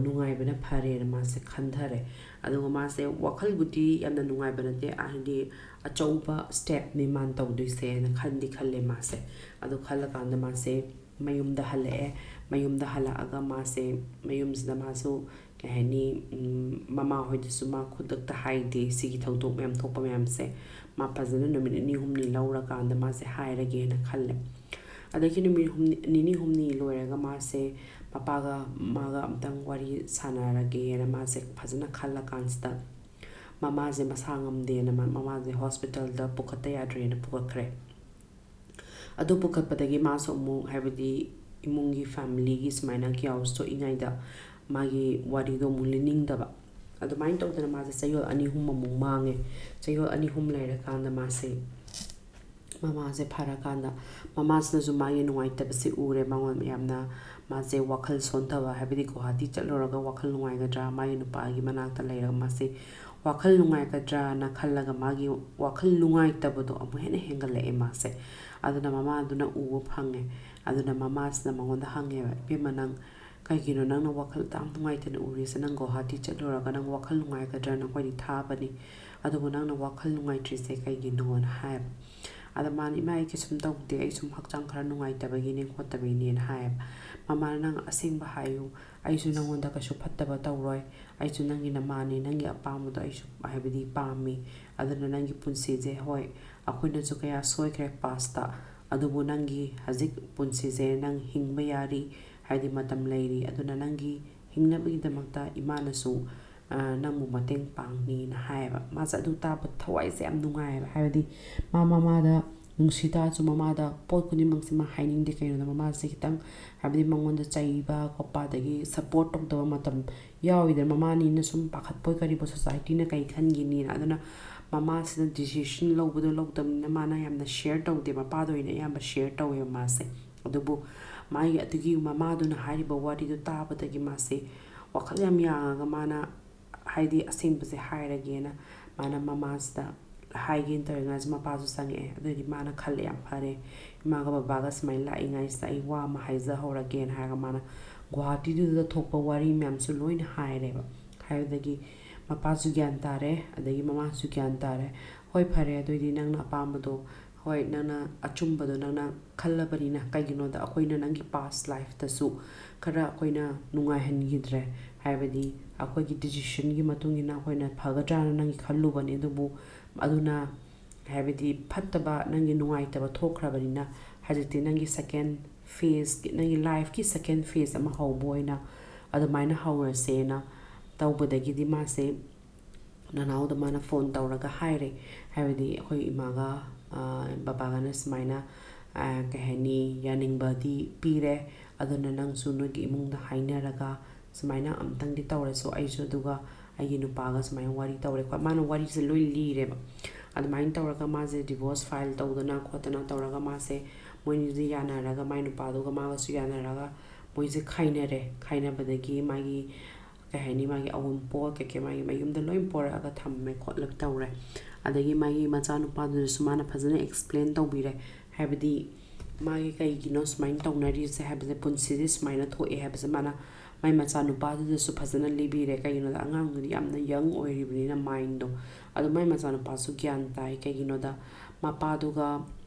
ꯅꯨꯡꯉꯥꯏꯕꯅ ꯐꯔꯦꯅ ꯃꯥꯁꯦ ꯈꯟꯊꯔꯦ ꯑꯗꯨꯒ ꯃꯥꯁꯦ ꯋꯥꯈꯜꯕꯨꯗꯤ ꯌꯥꯝꯅ ꯅꯨꯡꯉꯥꯏꯕ ꯅꯠꯇꯦ ꯍꯥꯏꯗꯤ ꯑꯆꯧꯕ ꯁ꯭ꯇꯦꯞꯅꯤ ꯃꯥꯅ ꯇꯧꯗꯣꯏꯁꯦꯅ ꯈꯜꯂꯦ ꯃꯥꯁꯦ ꯑꯗꯨ ꯈꯜꯂꯀꯥꯟꯗ ꯃꯥꯁꯦ ꯃꯌꯨꯝꯗ ꯍꯜꯂꯛꯑꯦ ꯃꯌꯨꯝꯗ ꯍꯜꯂꯛꯑꯒ ꯃꯥꯁꯦ ꯃꯌꯨꯝꯁꯤꯗ ꯃꯥꯁꯨ ꯀꯩ ꯍꯥꯏꯅꯤ ꯃꯃꯥ ꯍꯣꯏꯗꯁꯨ ꯃꯥ ꯈꯨꯗꯛꯇ ꯍꯥꯏꯗꯦ ꯁꯤꯒꯤ ꯊꯧꯗꯣꯛ ꯃꯌꯥꯝ ꯊꯣꯛꯄ ꯃꯌꯥꯝꯁꯦ ꯃꯥ ꯐꯖꯅ ꯅꯨꯃꯤꯠ ꯅꯤꯅꯤ ꯍꯨꯝꯅꯤ ꯂꯧꯔꯀꯥꯟꯗ ꯃꯥꯁꯦ ꯍꯥꯏꯔꯒꯦꯅ ꯈꯜꯂꯦ ꯑꯗꯒꯤ ꯅꯨꯃꯤꯠ ꯅꯤꯅꯤ ꯍꯨꯝꯅꯤ ꯂꯣꯏꯔꯒ ꯃꯥꯁꯦ ꯃꯄꯥꯒ ꯃꯥꯒ ꯑꯝꯇꯪ ꯋꯥꯔꯤ ꯁꯥꯟꯅꯔꯒꯦꯅ ꯃꯥꯁꯦ ꯐꯖꯅ ꯈꯜꯂꯀꯥꯟꯁꯤꯗ ꯃꯃꯥꯁꯦ ꯃꯁꯥ ꯉꯝꯗꯦꯅ ꯃꯃꯥꯁꯦ ꯍꯣꯁꯄꯤꯇꯥꯜꯗ ꯄꯨꯈꯠꯇ ꯌꯥꯗ꯭ꯔꯦꯅ ꯄꯨꯈꯠꯈ꯭ꯔꯦ ꯑꯗꯨ ꯄꯨꯈꯠꯄꯗꯒꯤ ꯃꯥꯁꯨ ꯑꯃꯨꯛ ꯍꯥꯏꯕꯗꯤ ꯏꯃꯨꯡꯒꯤ ꯐꯦꯃꯤꯂꯤꯒꯤ ꯁꯨꯃꯥꯏꯅ ꯒ꯭ꯌꯥꯎꯁ ꯊꯣꯛꯏꯉꯩꯗ ꯃꯥꯒꯤ ꯋꯥꯔꯤꯗꯣ ꯑꯃꯨꯛ ꯂꯤꯅꯤꯡꯗꯕ ꯑꯗꯨꯃꯥꯏꯅ ꯇꯧꯗꯅ ꯃꯥꯁꯦ ꯆꯌꯣꯜ 2-3 ꯑꯃꯨꯛ ꯃꯥꯡꯉꯦ ꯆꯌꯣꯜ 2-3 ꯂꯩꯔꯀꯥꯟꯗ ꯃꯥꯁꯦ ꯃꯃꯥꯁꯦ ꯐꯔꯀꯥꯟꯗ ꯃꯃꯥꯁꯤꯅꯁꯨ ꯃꯥꯒꯤ ꯅꯨꯡꯉꯥꯏꯇꯕꯁꯦ ꯎꯔꯦ ꯃꯉꯣꯟ ꯌꯥꯝꯅ ꯃꯥꯁꯦ ꯋꯥꯈꯜ ꯁꯣꯟꯊꯕ ꯍꯥꯏꯕꯗꯤ ꯒꯨꯋꯥꯍꯥꯇꯤ ꯆꯠꯂꯨꯔꯒ ꯋꯥꯈꯜ ꯅꯨꯡꯉꯥꯏꯒꯗ꯭ꯔꯥ ꯃꯥꯒꯤ ꯅꯨꯄꯥꯒꯤ ꯃꯅꯥꯛꯇ ꯂꯩꯔꯒ ꯃꯥꯁꯦ ꯋꯥꯈꯜ ꯅꯨꯡꯉꯥꯏꯒꯗ꯭ꯔꯥꯅ ꯈꯜꯂꯒ ꯃꯥꯒꯤ ꯋꯥꯈꯜ ꯅꯨꯡꯉꯥꯏꯇꯕꯗꯣ ꯑꯃꯨꯛ ꯍꯦꯟꯅ ꯍꯦꯟꯒꯠꯂꯛꯑꯦ ꯃꯥꯁꯦ ꯑꯗꯨꯅ ꯃꯃꯥꯗꯨꯅ ꯎꯕ ꯐꯪꯉꯦ ꯑꯗꯨꯅ ꯃꯃꯥꯁꯤꯅ ꯃꯉꯣꯟꯗ ꯍꯪꯉꯦꯕ ꯏꯕꯦꯝꯃ ꯅꯪ ꯀꯩꯒꯤꯅꯣ ꯅꯪꯅ ꯋꯥꯈꯜ ꯌꯥꯝ ꯅꯨꯡꯉꯥꯏꯇꯅ ꯎꯔꯤꯁꯦ ꯅꯪ ꯒꯨꯋꯥꯍꯥꯇꯤ ꯆꯠꯂꯨꯔꯒ ꯅꯪ ꯋꯥꯈꯜ ꯅꯨꯡꯉꯥꯏꯒꯗ꯭ꯔꯥꯅ ꯑꯩꯈꯣꯏꯗꯤ ꯊꯥꯕꯅꯤ ꯑꯗꯨꯕꯨ ꯅꯪꯅ ꯋꯥꯈꯜ ꯅꯨꯡꯉꯥꯏꯇ꯭ꯔꯤꯁꯦ ꯀꯩꯒꯤꯅꯣꯅ ꯍꯥꯏꯌꯦꯕ ꯑꯗ ꯃꯥꯅ ꯏꯃꯥ ꯑꯩ ꯀꯩꯁꯨꯝ ꯇꯧꯗꯦ ꯑꯩ ꯁꯨꯝ ꯍꯛꯆꯥꯡ ꯈꯔ ꯅꯨꯡꯉꯥꯏꯇꯕꯒꯤꯅꯦ ꯈꯣꯠꯇꯕꯒꯤꯅꯦꯅ ꯍꯥꯏꯌꯦꯕ ꯃꯃꯥꯅ ꯅꯪ ꯑꯁꯦꯡꯕ ꯍꯥꯏꯌꯨ ꯑꯩꯁꯨ ꯅꯪꯉꯣꯟꯗ ꯀꯩꯁꯨ ꯐꯠꯇꯕ ꯇꯧꯔꯣꯏ ꯑꯩꯁꯨ ꯅꯪꯒꯤ ꯅꯃꯥꯅꯤ ꯅꯪꯒꯤ ꯑꯄꯥꯝꯕꯗꯣ ꯑꯩꯁꯨ ꯍꯥꯏꯕꯗꯤ ꯄꯥꯝꯃꯤ ꯑꯗꯨꯅ ꯅꯪꯒꯤ ꯄꯨꯟꯁꯤꯁꯦ ꯍꯣꯏ ꯑꯩꯈꯣꯏꯅꯁꯨ ꯀꯌా ꯁꯣꯏꯈ꯭ꯔꯦ ꯄꯥꯁꯇ ꯑꯗꯨꯕꯨ ꯅꯪꯒꯤ ꯍꯧꯖꯤꯛ ꯄꯨꯟꯁꯤꯁꯦ ꯅꯪ ꯍꯤꯡꯕ ꯌꯥꯔꯤ ꯍꯥꯏꯗꯤ ꯃꯇꯝ ꯂꯩꯔꯤ ꯑꯗꯨꯅ ꯅꯪꯒꯤ ꯍꯤꯡꯅꯕꯒꯤꯗꯃꯛꯇ ꯏꯃꯥꯅꯁꯨ ꯅꯪꯕꯨ ꯃꯇꯦꯡ ꯄꯥꯡꯅꯤꯅ ꯍꯥꯏꯌꯦꯕ ꯃꯥꯁꯦ ꯑꯗꯨ ꯇꯥꯕ ꯊꯋꯥꯏꯁꯦ ꯌꯥꯝ ꯅꯨꯡꯉꯥꯏꯌꯦꯕ ꯍꯥꯏꯕꯗꯤ ꯃꯃꯥꯗ ꯅꯨꯡꯁꯤ ꯇꯥꯔꯁꯨ ꯃꯃꯥꯗ ꯄꯣꯠ ꯈꯨꯗꯤꯡꯃꯛꯁꯦ ꯃꯥ ꯍꯥꯏꯅꯤꯡꯗꯦ ꯀꯩꯅꯣꯗ ꯃꯃꯥꯁꯦ ꯈꯤꯇꯪ ꯍꯥꯏꯕꯗꯤ ꯃꯉꯣꯟꯗ ꯆꯩꯕ ꯈꯣꯠꯄ ꯑꯗꯒꯤ ꯁꯞꯄꯣꯔꯠ ꯇꯧꯗꯕ ꯃꯇꯝ ꯌꯥꯎꯋꯤꯗꯅ ꯃꯃꯥꯅꯤꯅ ꯁꯨꯝ ꯄꯥꯈꯠꯄꯣꯏ ꯀꯔꯤꯕꯣꯏ ꯁꯣꯁꯥꯏꯇꯤꯅ ꯀꯩ ꯈꯟꯈꯤꯅꯤꯅ ꯑꯗꯨꯅ ꯃꯃꯥꯁꯤꯅ ꯗꯤꯁꯤꯖꯟ ꯂꯧꯕꯗꯣ ꯂꯧꯗꯕꯅꯤꯅ ꯃꯥꯅ ꯌꯥꯝꯅ ꯁꯤꯌꯔ ꯇꯧꯗꯦ ꯃꯄꯥꯗ ꯑꯣꯏꯅ ꯑꯌꯥꯝꯕ ꯁꯤꯌꯔ ꯇꯧꯋꯦꯕ ꯃꯥꯁꯦ ꯑꯗꯨꯕꯨ ꯃꯥꯒꯤ ꯑꯗꯨꯒꯤ ꯃꯃꯥꯗꯨꯅ ꯍꯥꯏꯔꯤꯕ ꯋꯥꯔꯤꯗꯨ ꯇꯥꯕꯗꯒꯤ ꯃꯥꯁꯦ ꯋꯥꯈꯜ ꯌꯥꯝ ꯌꯥꯡꯉꯒ ꯃꯥꯅ ꯍꯥꯏꯗꯤ ꯑꯁꯦꯡꯕꯁꯦ ꯍꯥꯏꯔꯒꯦꯅ ꯃꯥꯅ ꯃꯃꯥꯁꯤꯗ ꯍꯥꯏꯒꯦꯅ ꯇꯧꯔꯤꯉꯩꯁꯤ ꯃꯄꯥꯁꯨ ꯆꯪꯉꯛꯑꯦ ꯑꯗꯨꯑꯣꯏꯗꯤ ꯃꯥꯅ ꯈꯜꯂꯦ ꯌꯥꯝ ꯐꯔꯦ ꯏꯃꯥꯒ ꯕꯕꯥꯒ ꯁꯨꯃꯥꯏꯅ ꯂꯥꯛꯏꯉꯩꯁꯤꯗ ꯑꯩ ꯋꯥ ꯑꯃ ꯍꯥꯏꯖꯍꯧꯔꯒꯦꯅ ꯍꯥꯏꯔꯒ ꯃꯥꯅ ꯒꯨꯋꯥꯍꯥꯇꯤꯗꯨꯗ ꯊꯣꯛꯄ ꯋꯥꯔꯤ ꯃꯌꯥꯝꯁꯨ ꯂꯣꯏꯅ ꯍꯥꯏꯔꯦꯕ ꯍꯥꯏꯕꯗꯒꯤ ꯃꯄꯥꯁꯨ ꯒ꯭ꯌꯥꯟ ꯇꯥꯔꯦ ꯑꯗꯒꯤ ꯃꯃꯥꯁꯨ ꯒ꯭ꯌꯥꯟ ꯇꯥꯔꯦ ꯍꯣꯏ ꯐꯔꯦ ꯑꯗꯨꯑꯣꯏꯗꯤ ꯅꯪꯅ ꯑꯄꯥꯝꯕꯗꯣ ꯍꯣꯏ ꯅꯪꯅ ꯑꯆꯨꯝꯕꯗꯣ ꯅꯪꯅ ꯈꯜꯂꯕꯅꯤ나 ꯀꯩꯒꯤꯅꯣꯗ ꯑꯩꯈꯣꯏꯅ ꯅꯪꯒꯤ ꯄꯥꯁ ꯂꯥꯏꯐꯇꯁꯨ ꯈꯔ ꯑꯩꯈꯣꯏꯅ ꯅꯨꯡꯉꯥꯏꯍꯟꯈꯤꯗ꯭ꯔꯦ ꯍꯥꯏꯕꯗꯤ ꯑꯩꯈꯣꯏꯒꯤ ꯗꯤꯁꯤꯖꯟꯒꯤ ꯃꯇꯨꯡ ꯏꯟꯅ ꯑꯩꯈꯣꯏꯅ ꯐꯒꯗ꯭ꯔꯥꯅ ꯅꯪꯒꯤ ꯈꯜꯂꯨꯕꯅꯤ ꯑꯗꯨꯕꯨ ꯑꯗꯨꯅ ꯍꯥꯏꯕꯗꯤ ꯐꯠꯇꯕ ꯅꯪꯒꯤ ꯅꯨꯡꯉꯥꯏꯇꯕ ꯊꯣꯛꯈ꯭ꯔꯕꯅꯤꯅ ꯍꯧꯖꯤꯛꯇꯤ ꯅꯪꯒꯤ ꯁꯦꯀꯦꯟ ꯐꯦꯁ ꯅꯪꯒꯤ ꯂꯥꯏꯐꯀꯤ ꯁꯦꯀꯦꯟ ꯐꯦꯁ ꯑꯃ ꯍꯧꯕ ꯑꯣꯏꯅ ꯑꯗꯨꯃꯥꯏꯅ ꯍꯧꯔꯁꯦꯅ ꯇꯧꯕꯗꯒꯤꯗꯤ ꯃꯥꯁꯦ ꯅꯅꯥꯎꯗ ꯃꯥꯅ ꯐꯣꯟ ꯇꯧꯔꯒ ꯍꯥꯏꯔꯦ ꯍꯥꯏꯕꯗꯤ ꯑꯩꯈꯣꯏ ꯏꯃꯥꯒ ꯕꯕꯥꯒꯅ ꯁꯨꯃꯥꯏꯅ ꯀꯩ ꯍꯥꯏꯅꯤ ꯌꯥꯅꯤꯡꯕꯗꯤ ꯄꯤꯔꯦ ꯑꯗꯨꯅ ꯅꯪꯁꯨ ꯅꯣꯏꯒꯤ ꯏꯃꯨꯡꯗ ꯍꯥꯏꯅꯔꯒ ꯁꯨꯃꯥꯏꯅ ꯑꯝꯇꯪꯗꯤ ꯇꯧꯔꯁꯨ ꯑꯩꯁꯨ ꯑꯗꯨꯒ ꯑꯩꯒꯤ ꯅꯨꯄꯥꯒ ꯁꯨꯃꯥꯏꯅ ꯋꯥꯔꯤ ꯇꯧꯔꯦ ꯃꯥꯅ ꯋꯥꯔꯤꯁꯦ ꯂꯣꯏ ꯂꯤꯔꯦꯕ ꯑꯗꯨꯃꯥꯏꯅ ꯇꯧꯔꯒ ꯃꯥꯁꯦ ꯗꯤꯚꯣꯔꯁ ꯐꯥꯏꯜ ꯇꯧꯗꯅ ꯈꯣꯠꯇꯅ ꯇꯧꯔꯒ ꯃꯥꯁꯦ ꯃꯣꯏꯅꯤꯁꯦ ꯌꯥꯅꯔꯒ ꯃꯥꯏ ꯅꯨꯄꯥꯗꯨꯒ ꯃꯥꯒꯁꯨ ꯌꯥꯅꯔꯒ ꯃꯣꯏꯁꯦ ꯈꯥꯏꯅꯔꯦ ꯈꯥꯏꯅꯕꯗꯒꯤ ꯃꯥꯒꯤ ꯀꯩ ꯍꯥꯏꯅꯤ ꯃꯥꯒꯤ ꯑꯋꯨꯟꯄꯣꯠ ꯀꯩꯀꯩ ꯃꯥꯒꯤ ꯃꯌꯨꯝꯗ ꯂꯣꯏ ꯄꯣꯔꯛꯑꯒ ꯊꯝꯃꯦ ꯈꯣꯠꯂꯒ ꯇꯧꯔꯦ ꯑꯗꯒꯤ ꯃꯥꯒꯤ ꯃꯆꯥꯅꯨꯄꯥꯗꯨꯗꯁꯨ ꯃꯥꯅ ꯐꯖꯅ ꯑꯦꯛꯁꯄ꯭ꯂꯦꯟ ꯇꯧꯕꯤꯔꯦ ꯍꯥꯏꯕꯗꯤ ꯃꯥꯒꯤ ꯀꯩꯒꯤꯅꯣ ꯁꯨꯃꯥꯏꯅ ꯇꯧꯅꯔꯤꯁꯦ ꯍꯥꯏꯕꯁꯦ ꯄꯨꯟꯁꯤꯁꯦ ꯁꯨꯃꯥꯏꯅ ꯊꯣꯛꯑꯦ ꯍꯥꯏꯕꯁꯦ ꯃꯥꯅ ꯃꯥꯏ ꯃꯆꯥꯅꯨꯄꯥꯗꯨꯗꯁꯨ ꯐꯖꯅ ꯂꯤꯕꯤꯔꯦ ꯀꯩꯒꯤꯅꯣꯗ ꯑꯉꯥꯡꯗꯨꯗꯤ ꯌꯥꯝꯅ ꯌꯪ ꯑꯣꯏꯔꯤꯕꯅꯤꯅ ꯃꯥꯏꯟꯗꯣ ꯑꯗꯣ ꯃꯥꯏ ꯃꯆꯥꯅꯨꯄꯥꯁꯨ ꯒ꯭ꯌꯥꯟ ꯇꯥꯏ ꯀꯩꯒꯤꯅꯣꯗ ꯃꯄꯥꯗꯨꯒ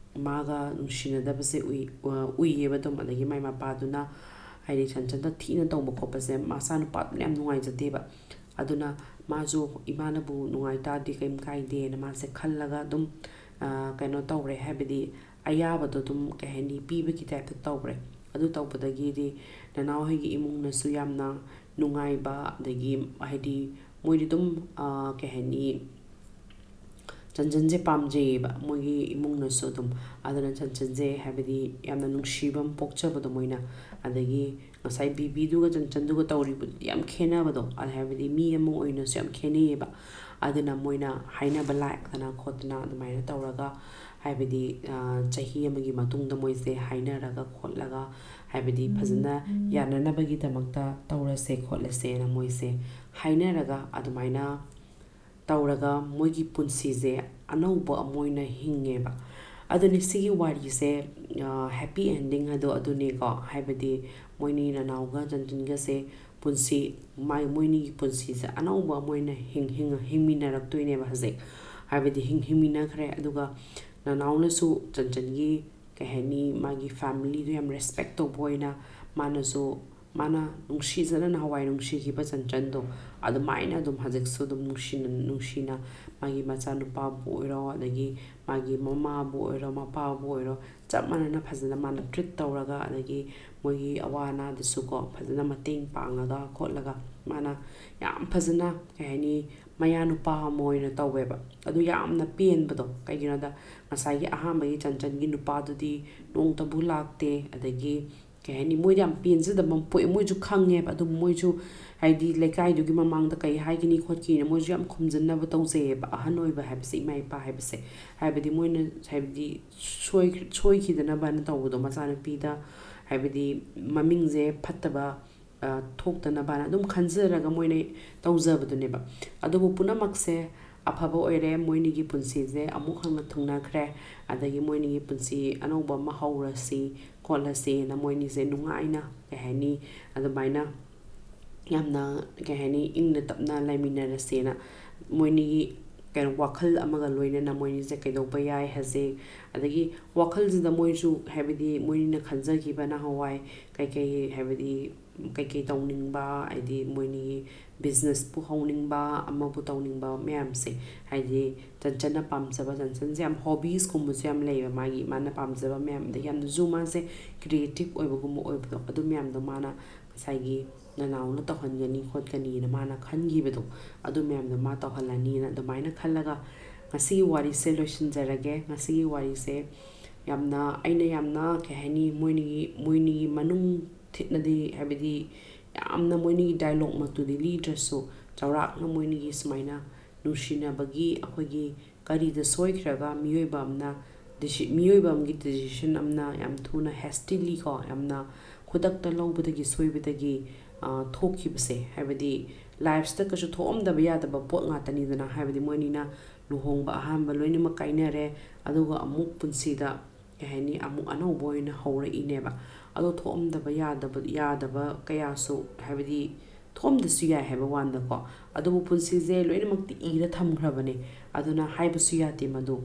ꯃꯥꯒ ꯅꯨꯡꯁꯤꯅꯗꯕꯁꯦ ꯎꯏꯌꯦꯕ ꯑꯗꯨꯝ ꯑꯗꯒꯤ ꯃꯥꯏ ꯃꯄꯥꯗꯨꯅ ꯍꯥꯏꯗꯤ ꯁꯟꯆꯟꯇ ꯊꯤꯅ ꯇꯧꯕ ꯈꯣꯠꯄꯁꯦ ꯃꯆꯥꯅꯨꯄꯥꯗꯨꯅ ꯌꯥꯝ ꯅꯨꯡꯉꯥꯏꯖꯗꯦꯕ ꯑꯗꯨꯅ ꯃꯥꯁꯨ ꯏꯃꯥꯅꯕꯨ ꯅꯨꯡꯉꯥꯏꯇꯥꯔꯗꯤ ꯀꯩꯝ ꯀꯥꯏꯗꯦꯅ ꯃꯥꯁꯦ ꯈꯜꯂꯒ ꯑꯗꯨꯝ ꯀꯩꯅꯣ ꯇꯧꯔꯦ ꯍꯥꯏꯕꯗꯤ ꯑꯌꯥꯕꯗꯣ ꯑꯗꯨꯝ ꯀꯩ ꯍꯥꯏꯅꯤ ꯄꯤꯕꯒꯤ ꯇꯥꯏꯞꯇ ꯇꯧꯔꯦ ꯑꯗꯨ ꯇꯧꯕꯗꯒꯤꯗꯤ ꯅꯅꯥꯎ ꯍꯣꯏꯒꯤ ꯏꯃꯨꯡꯅꯁꯨ ꯌꯥꯝꯅ ꯅꯨꯡꯉꯥꯏꯕ ꯑꯗꯒꯤ ꯍꯥꯏꯗꯤ ꯃꯣꯏꯗꯤ ꯑꯗꯨꯝ ꯀꯩ ꯍꯥꯏꯅꯤ ꯆꯟꯆꯟꯁꯦ ꯄꯥꯝꯖꯩꯌꯦꯕ ꯃꯣꯏꯒꯤ ꯏꯃꯨꯡꯅꯁꯨ ꯑꯗꯨꯝ ꯑꯗꯨꯅ ꯆꯟꯆꯟꯁꯦ ꯍꯥꯏꯕꯗꯤ ꯌꯥꯝꯅ ꯅꯨꯡꯁꯤꯕ ꯑꯃ ꯄꯣꯛꯆꯕꯗꯣ ꯃꯣꯏꯅ ꯑꯗꯒꯤ ꯉꯁꯥꯏ ꯕꯤꯕꯤꯗꯨꯒ ꯆꯟꯆꯟꯗꯨꯒ ꯇꯧꯔꯤꯕꯗꯨꯗꯤ ꯌꯥꯝ ꯈꯦꯠꯅꯕꯗꯣ ꯍꯥꯏꯕꯗꯤ ꯃꯤ ꯑꯃ ꯑꯣꯏꯅꯁꯨ ꯌꯥꯝ ꯈꯦꯠꯅꯩꯌꯦꯕ ꯑꯗꯨꯅ ꯃꯣꯏꯅ ꯍꯥꯏꯅꯕ ꯂꯥꯛꯇꯅ ꯈꯣꯠꯇꯅ ꯑꯗꯨꯃꯥꯏꯅ ꯇꯧꯔꯒ ꯍꯥꯏꯕꯗꯤ ꯆꯍꯤ ꯑꯃꯒꯤ ꯃꯇꯨꯡꯗ ꯃꯣꯏꯁꯦ ꯍꯥꯏꯅꯔꯒ ꯈꯣꯠꯂꯒ ꯍꯥꯏꯕꯗꯤ ꯐꯖꯅ ꯌꯥꯅꯅꯕꯒꯤꯗꯃꯛꯇ ꯇꯧꯔꯁꯦ ꯈꯣꯠꯂꯁꯦꯅ ꯃꯣꯏꯁꯦ ꯍꯥꯏꯅꯔꯒ ꯑꯗꯨꯃꯥꯏꯅ ꯇꯧꯔꯒ ꯃꯣꯏꯒꯤ ꯄꯨꯟꯁꯤꯁꯦ ꯑꯅꯧꯕ ꯑꯃ ꯑꯣꯏꯅ ꯍꯤꯡꯉꯦꯕ ꯑꯗꯨꯅꯤ ꯁꯤꯒꯤ ꯋꯥꯔꯤꯁꯦ ꯍꯦꯄꯤ ꯑꯦꯟꯗꯤꯡ ꯑꯗꯣ ꯑꯗꯨꯅꯦꯀꯣ ꯍꯥꯏꯕꯗꯤ ꯃꯣꯏꯅꯤ ꯅꯅꯥꯎꯒ ꯆꯟꯆꯟꯒꯁꯦ ꯄꯨꯟꯁꯤ ꯃꯣꯏꯅꯤꯒꯤ ꯄꯨꯟꯁꯤꯁꯦ ꯑꯅꯧꯕ ꯑꯃ ꯑꯣꯏꯅ ꯍꯤꯡꯃꯤꯟꯅꯔꯛꯇꯣꯏꯅꯦꯕ ꯍꯧꯖꯤꯛ ꯍꯥꯏꯕꯗꯤ ꯍꯤꯡꯃꯤꯟꯅꯈ꯭ꯔꯦ ꯑꯗꯨꯒ ꯅꯅꯥꯎꯅꯁꯨ ꯆꯟꯆꯟꯒꯤ ꯀꯩ ꯍꯥꯏꯅꯤ ꯃꯥꯒꯤ ꯐꯦꯃꯤꯂꯤꯗꯨ ꯌꯥꯝ ꯔꯦꯁꯄꯦꯛ ꯇꯧꯕ ꯑꯣꯏꯅ ꯃꯥꯅ ꯅꯨꯡꯁꯤꯖꯅ ꯅꯍꯥꯟꯋꯥꯏ ꯅꯨꯡꯁꯤꯈꯤꯕ ꯆꯟꯆꯟꯗꯣ ꯑꯗꯨꯃꯥꯏꯅ ꯑꯗꯨꯝ ꯍꯧꯖꯤꯛꯁꯨ ꯑꯗꯨꯝ ꯅꯨꯡꯁꯤꯅ ꯃꯥꯒꯤ ꯃꯆꯥꯅꯨꯄꯥꯕꯨ ꯑꯣꯏꯔꯣ ꯑꯗꯒꯤ ꯃꯥꯒꯤ ꯃꯃꯥꯕꯨ ꯑꯣꯏꯔꯣ ꯃꯄꯥꯕꯨ ꯑꯣꯏꯔో ꯆꯞ ꯃꯥꯟꯅꯅ ꯐꯖꯅ ꯃꯥꯅ ꯇ꯭ꯔꯤꯠ ꯇꯧꯔꯒ ꯑꯗꯒꯤ ꯃꯣꯏꯒꯤ ꯑꯋꯥ ꯑꯅꯥꯗꯁꯨꯀꯣ ꯐꯖꯅ ꯃꯇꯦꯡ ꯄꯥꯡꯉꯒ ꯈꯣꯠꯂꯒ ꯃꯥꯅ ꯌꯥꯝ ꯐꯖꯅ ꯀꯩ ꯍꯥꯏꯅꯤ ꯃꯌꯥ ꯅꯨꯄꯥ ꯑꯃ ꯑꯣꯏꯅ ꯇꯧꯋꯦꯕ ꯑꯗꯨ ꯌꯥꯝꯅ ꯄꯦꯟꯕꯗꯣ ꯀꯩꯒꯤꯅꯣꯗ ꯉꯁꯥꯏꯒꯤ ꯑꯍꯥꯟꯕꯒꯤ ꯆꯟꯆꯟꯒꯤ ꯅꯨꯄꯥꯗꯨꯗꯤ ꯅꯣꯡꯇꯕꯨ ꯂꯥꯛꯇꯦ ꯑꯗꯒꯤ ꯀꯩ ꯍꯥꯏꯅꯤ ꯃꯣꯏꯗ ꯌꯥꯝ ꯄꯦꯟꯖꯗꯕ ꯑꯃ ꯄꯣꯛꯑꯦ ꯃꯣꯏꯁꯨ ꯈꯪꯉꯦꯕ ꯑꯗꯨꯕꯨ ꯃꯣꯏꯁꯨ ꯍꯥꯏꯗꯤ ꯂꯩꯀꯥꯏꯗꯨꯒꯤ ꯃꯃꯥꯡꯗ ꯀꯩ ꯍꯥꯏꯒꯅꯤ ꯈꯣꯠꯀꯤꯅ ꯃꯣꯏꯁꯨ ꯌꯥꯝ ꯈꯨꯝꯖꯤꯟꯅꯕ ꯇꯧꯖꯩꯑꯕ ꯑꯍꯟ ꯑꯣꯏꯕ ꯍꯥꯏꯕꯁꯦ ꯏꯃꯥ ꯏꯄꯥ ꯍꯥꯏꯕꯁꯦ ꯍꯥꯏꯕꯗꯤ ꯃꯣꯏꯅ ꯍꯥꯏꯕꯗꯤ ꯁꯣꯏꯈꯤꯗꯅꯕꯅ ꯇꯧꯕꯗꯣ ꯃꯆꯥꯅꯨꯄꯤꯗ ꯍꯥꯏꯕꯗꯤ ꯃꯃꯤꯡꯁꯦ ꯐꯠꯇꯕ ꯊꯣꯛꯇꯅꯕꯅ ꯑꯗꯨꯝ ꯈꯟꯖꯔꯒ ꯃꯣꯏꯅ ꯇꯧꯖꯕꯗꯨꯅꯦꯕ ꯑꯗꯨꯕꯨ ꯄꯨꯝꯅꯃꯛꯁꯦ ꯑꯐꯕ ꯑꯣꯏꯔꯦ ꯃꯣꯏꯅꯤꯒꯤ ꯄꯨꯟꯁꯤꯁꯦ ꯑꯃꯨꯛ ꯍꯟꯅ ꯊꯨꯡꯅꯈ꯭ꯔꯦ ꯑꯗꯒꯤ ꯃꯣꯏꯅꯤꯒꯤ ꯄꯨꯟꯁꯤ ꯑꯅꯧꯕ ꯑꯃ ꯍꯧꯔꯁꯤ ꯈꯣꯠꯂꯁꯤꯅ ꯃꯣꯏꯅꯤꯁꯦ ꯅꯨꯡꯉꯥꯏꯅ ꯀꯩ ꯍꯥꯏꯅꯤ ꯑꯗꯨꯃꯥꯏꯅ ꯌꯥꯝꯅ ꯀꯩ ꯍꯥꯏꯅꯤ ꯏꯪꯅ ꯇꯞꯅ ꯂꯩꯃꯤꯟꯅꯔꯁꯦꯅ ꯃꯣꯏꯅꯤꯒꯤ ꯀꯩꯅꯣ ꯋꯥꯈꯜ ꯑꯃꯒ ꯂꯣꯏꯅꯅ ꯃꯣꯏꯅꯤꯁꯦ ꯀꯩꯗꯧꯕ ꯌꯥꯏ ꯍꯧꯖꯤꯛ ꯑꯗꯒꯤ ꯋꯥꯈꯜꯁꯤꯗ ꯃꯣꯏꯁꯨ ꯍꯥꯏꯕꯗꯤ ꯃꯣꯏꯅꯤꯅ ꯈꯟꯖꯈꯤꯕ ꯅꯍꯥꯟꯋꯥꯏ ꯀꯩꯀꯩ ꯍꯥꯏꯕꯗꯤ ꯀꯩꯀꯩ ꯇꯧꯅꯤꯡꯕ ꯍꯥꯏꯗꯤ ꯃꯣꯏꯅꯤꯒꯤ ꯕꯤꯖꯤꯅꯦꯁꯄꯨ ꯍꯧꯅꯤꯡꯕ ꯑꯃꯕꯨ ꯇꯧꯅꯤꯡꯕ ꯃꯌꯥꯝꯁꯦ ꯍꯥꯏꯗꯤ ꯆꯟꯆꯟꯅ ꯄꯥꯝꯖꯕ ꯆꯟꯆꯟꯁꯦ ꯌꯥꯝ ꯍꯣꯕꯤꯁꯀꯨꯝꯕꯁꯨ ꯌꯥꯝ ꯂꯩꯌꯦꯕ ꯃꯥꯅ ꯄꯥꯝꯖꯕ ꯃꯌꯥꯝ ꯑꯗꯒꯤ ꯌꯥꯝꯅꯁꯨ ꯃꯥꯁꯦ ꯀ꯭ꯔꯤꯌꯦꯇꯤꯞ ꯑꯣꯏꯕꯒꯨꯝꯕ ꯑꯣꯏꯕꯗꯣ ꯑꯗꯨ ꯃꯌꯥꯝꯗꯣ ꯃꯥꯅ ꯉꯁꯥꯏꯒꯤ ꯅꯅꯥꯎꯅ ꯇꯧꯍꯟꯒꯅꯤ ꯈꯣꯠꯀꯅꯤꯅ ꯃꯥꯅ ꯈꯟꯈꯤꯕꯗꯣ ꯑꯗꯨ ꯃꯌꯥꯝꯗꯣ ꯃꯥ ꯇꯧꯍꯜꯂꯅꯤꯅ ꯑꯗꯨꯃꯥꯏꯅ ꯈꯜꯂꯒ ꯉꯁꯤꯒꯤ ꯋꯥꯔꯤꯁꯦ ꯂꯣꯏꯁꯤꯟꯖꯔꯒꯦ ꯉꯁꯤꯒꯤ ꯋꯥꯔꯤꯁꯦ ꯑꯩꯅ ꯌꯥꯝꯅ ꯀꯩ ꯍꯥꯏꯅꯤ ꯃꯣꯏꯅꯤꯒꯤ ꯃꯅꯨꯡ ꯊꯤꯠꯅꯗꯤ ꯍꯥꯏꯕꯗꯤ ꯌꯥꯝꯅ ꯃꯣꯏꯅꯤꯒꯤ ꯗꯥꯏꯂꯣꯛꯃꯛꯇꯨꯗꯤ ꯂꯤꯗ꯭ꯔꯁꯨ ꯆꯥꯎꯔꯥꯛꯅ ꯃꯣꯏꯅꯤꯒꯤ ꯁꯨꯃꯥꯏꯅ ꯅꯨꯡꯁꯤꯅꯕꯒꯤ ꯑꯩꯈꯣꯏꯒꯤ ꯀꯔꯤꯗ ꯁꯣꯏꯈ꯭ꯔꯒ ꯃꯤꯑꯣꯏꯕ ꯑꯃꯒꯤ ꯗꯤꯁꯤꯖꯟ ꯑꯃꯅ ꯌꯥꯝ ꯊꯨꯅ ꯍꯦꯁꯇꯤꯂꯤꯀꯣ ꯌꯥꯝꯅ ꯈꯨꯗꯛꯇ ꯂꯧꯕꯗꯒꯤ ꯁꯣꯏꯕꯗꯒꯤ ꯊꯣꯛꯈꯤꯕꯁꯦ ꯍꯥꯏꯕꯗꯤ ꯂꯥꯏꯐꯁꯤꯗ ꯀꯩꯁꯨ ꯊꯣꯛꯑꯝꯗꯕ ꯌꯥꯗꯕ ꯄꯣꯠ ꯉꯥꯛꯇꯅꯤꯗꯅ ꯍꯥꯏꯕꯗꯤ ꯃꯣꯏꯅꯤꯅ ꯂꯨꯍꯣꯡꯕ ꯑꯍꯥꯟꯕ ꯂꯣꯏꯅꯃꯛ ꯀꯥꯏꯅꯔꯦ ꯑꯗꯨꯒ ꯑꯃꯨꯛ ꯄꯨꯟꯁꯤꯗ ꯀꯩ ꯍꯥꯏꯅꯤ ꯑꯃꯨꯛ ꯑꯅꯧꯕ ꯑꯣꯏꯅ ꯍꯧꯔꯛꯏꯅꯦꯕ ꯑꯗꯣ ꯊꯣꯛꯑꯝꯗꯕ ꯌꯥꯗꯕ ꯀꯌꯥꯁꯨ ꯍꯥꯏꯕꯗꯤ ꯊꯣꯛꯑꯝꯗꯁꯨ ꯌꯥꯏ ꯍꯥꯏꯕ ꯋꯥꯟꯗꯀꯣ ꯑꯗꯨꯕꯨ ꯄꯨꯟꯁꯤꯁꯦ ꯂꯣꯏꯅꯃꯛꯇꯤ ꯏꯔ ꯊꯝꯈ꯭ꯔꯕꯅꯦ ꯑꯗꯨꯅ ꯍꯥꯏꯕꯁꯨ ꯌꯥꯗꯦ ꯃꯗꯨ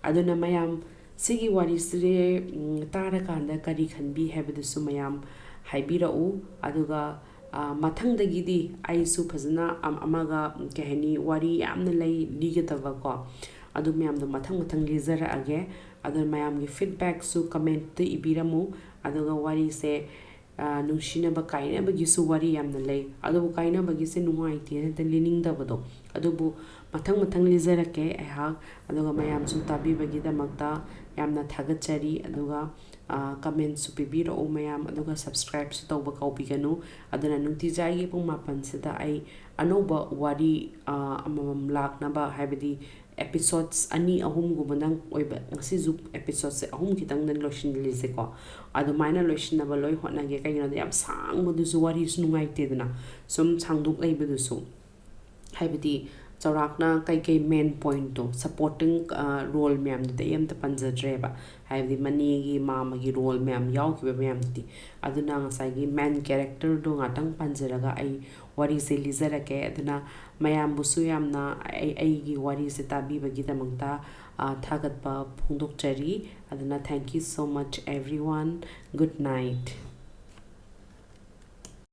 ꯑꯗꯨꯅ ꯃꯌꯥꯝ ꯁꯤꯒꯤ ꯋꯥꯔꯤꯁꯦ ꯇꯥꯔꯀꯥꯟꯗ ꯀꯔꯤ ꯈꯟꯕꯤ ꯍꯥꯏꯕꯗꯨꯁꯨ ꯃꯌꯥꯝ ꯍꯥꯏꯕꯤꯔꯛꯎ ꯑꯗꯨꯒ ꯃꯊꯪꯗꯒꯤꯗꯤ ꯑꯩꯁꯨ ꯐꯖꯅ ꯑꯃꯒ ꯀꯩ ꯍꯥꯏꯅꯤ ꯋꯥꯔꯤ ꯌꯥꯝꯅ ꯂꯤꯒꯗꯕꯀꯣ ꯑꯗꯨ ꯃꯌꯥꯝꯗꯣ ꯃꯊꯪ ꯃꯊꯪ ꯂꯤꯖꯔꯛꯑꯒꯦ ꯑꯗꯨꯅ ꯃꯌꯥꯝꯒꯤ ꯐꯤꯗꯕꯦꯛꯁꯨ ꯀꯃꯦꯟꯠꯇ ꯏꯕꯤꯔꯝꯃꯨ ꯑꯗꯨꯒ ꯋꯥꯔꯤꯁꯦ ꯅꯨꯡꯁꯤꯅꯕ ꯀꯥꯏꯅꯕꯒꯤꯁꯨ ꯋꯥꯔꯤ ꯌꯥꯝꯅ ꯂꯩ ꯑꯗꯨꯕꯨ ꯀꯥꯏꯅꯕꯒꯤꯁꯦ ꯅꯨꯡꯉꯥꯏꯇꯦꯅ ꯍꯦꯛꯇ ꯂꯤꯅꯤꯡꯗꯕꯗꯣ ꯑꯗꯨꯕꯨ ꯃꯊꯪ ꯃꯊꯪ ꯂꯤꯖꯔꯛꯀꯦ ꯑꯩꯍꯥꯛ ꯑꯗꯨꯒ ꯃꯌꯥꯝꯁꯨ ꯇꯥꯕꯤꯕꯒꯤꯗꯃꯛꯇ ꯌꯥꯝꯅ ꯊꯥꯒꯠꯆꯔꯤ ꯑꯗꯨꯒ ꯀꯃꯦꯟꯠꯁꯨ ꯄꯤꯕꯤꯔꯛꯎ ꯃꯌꯥꯝ ꯑꯗꯨꯒ ꯁꯕꯁꯀ꯭ꯔꯥꯏꯕꯁꯨ ꯇꯧꯕ ꯀꯥꯎꯕꯤꯒꯅꯨ ꯑꯗꯨꯅ ꯅꯨꯡꯇꯤꯖꯥꯏꯒꯤ ꯄꯨꯡ 9ꯁꯤꯗ ꯑꯩ ꯑꯅꯧꯕ ꯋꯥꯔꯤ ꯑꯃꯃꯝ ꯂꯥꯛꯅꯕ ꯍꯥꯏꯕꯗꯤ ꯑꯦꯄꯤꯁꯣꯗꯁ 2-3ꯒꯨꯝꯕꯗꯪ ꯑꯣꯏꯕ ꯉꯁꯤꯁꯨ ꯑꯦꯄꯤꯁꯣꯗꯁꯦ 3 ꯈꯤꯇꯪꯗ ꯂꯣꯏꯁꯤꯟꯂꯤꯁꯦꯀꯣ ꯑꯗꯨꯃꯥꯏꯅ ꯂꯣꯏꯁꯤꯟꯅꯕ ꯂꯣꯏ ꯍꯣꯠꯅꯒꯦ ꯀꯩꯒꯤꯅꯣꯗ ꯌꯥꯝ ꯁꯥꯡꯕꯗꯨꯁꯨ ꯋꯥꯔꯤꯁꯨ ꯅꯨꯡꯉꯥꯏꯇꯦꯗꯅ ꯁꯨꯝ ꯁꯥꯡꯗꯣꯛ ꯂꯩꯕꯗꯨꯁꯨ ꯍꯥꯏꯕꯗꯤ ꯆꯥꯎꯔꯥꯛꯅ ꯀꯩꯀꯩ ꯃꯦꯟ ꯄꯣꯏꯟꯠꯇꯣ ꯁꯞꯄꯣꯔꯇꯤꯡ ꯔꯣꯜ ꯃꯌꯥꯝꯗꯨꯗꯤ ꯑꯩ ꯑꯝꯇ ꯄꯟꯖꯗ꯭ꯔꯦꯕ ꯍꯥꯏꯕꯗꯤ ꯃꯅꯦꯒꯤ ꯃꯥꯃꯒꯤ ꯔꯣꯜ ꯃꯌꯥꯝ ꯌꯥꯎꯈꯤꯕ ꯃꯌꯥꯝꯗꯨꯗꯤ ꯑꯗꯨꯅ ꯉꯁꯥꯏꯒꯤ ꯃꯦꯟ ꯀꯦꯔꯦꯛꯇꯔꯗꯣ ꯉꯥꯛꯇꯪ ꯄꯟꯖꯔꯒ ꯑꯩ ꯋꯥꯔꯤꯁꯦ ꯂꯤꯖꯔꯛꯀꯦ ꯑꯗꯨꯅ ꯃꯌꯥꯝꯕꯨꯁꯨ ꯌꯥꯝꯅ ꯑꯩꯒꯤ ꯋꯥꯔꯤꯁꯦ ꯇꯥꯕꯤꯕꯒꯤꯗꯃꯛꯇ ꯊꯥꯒꯠꯄ ꯐꯣꯡꯗꯣꯛꯆꯔꯤ ꯑꯗꯨꯅ thank you so much everyone good night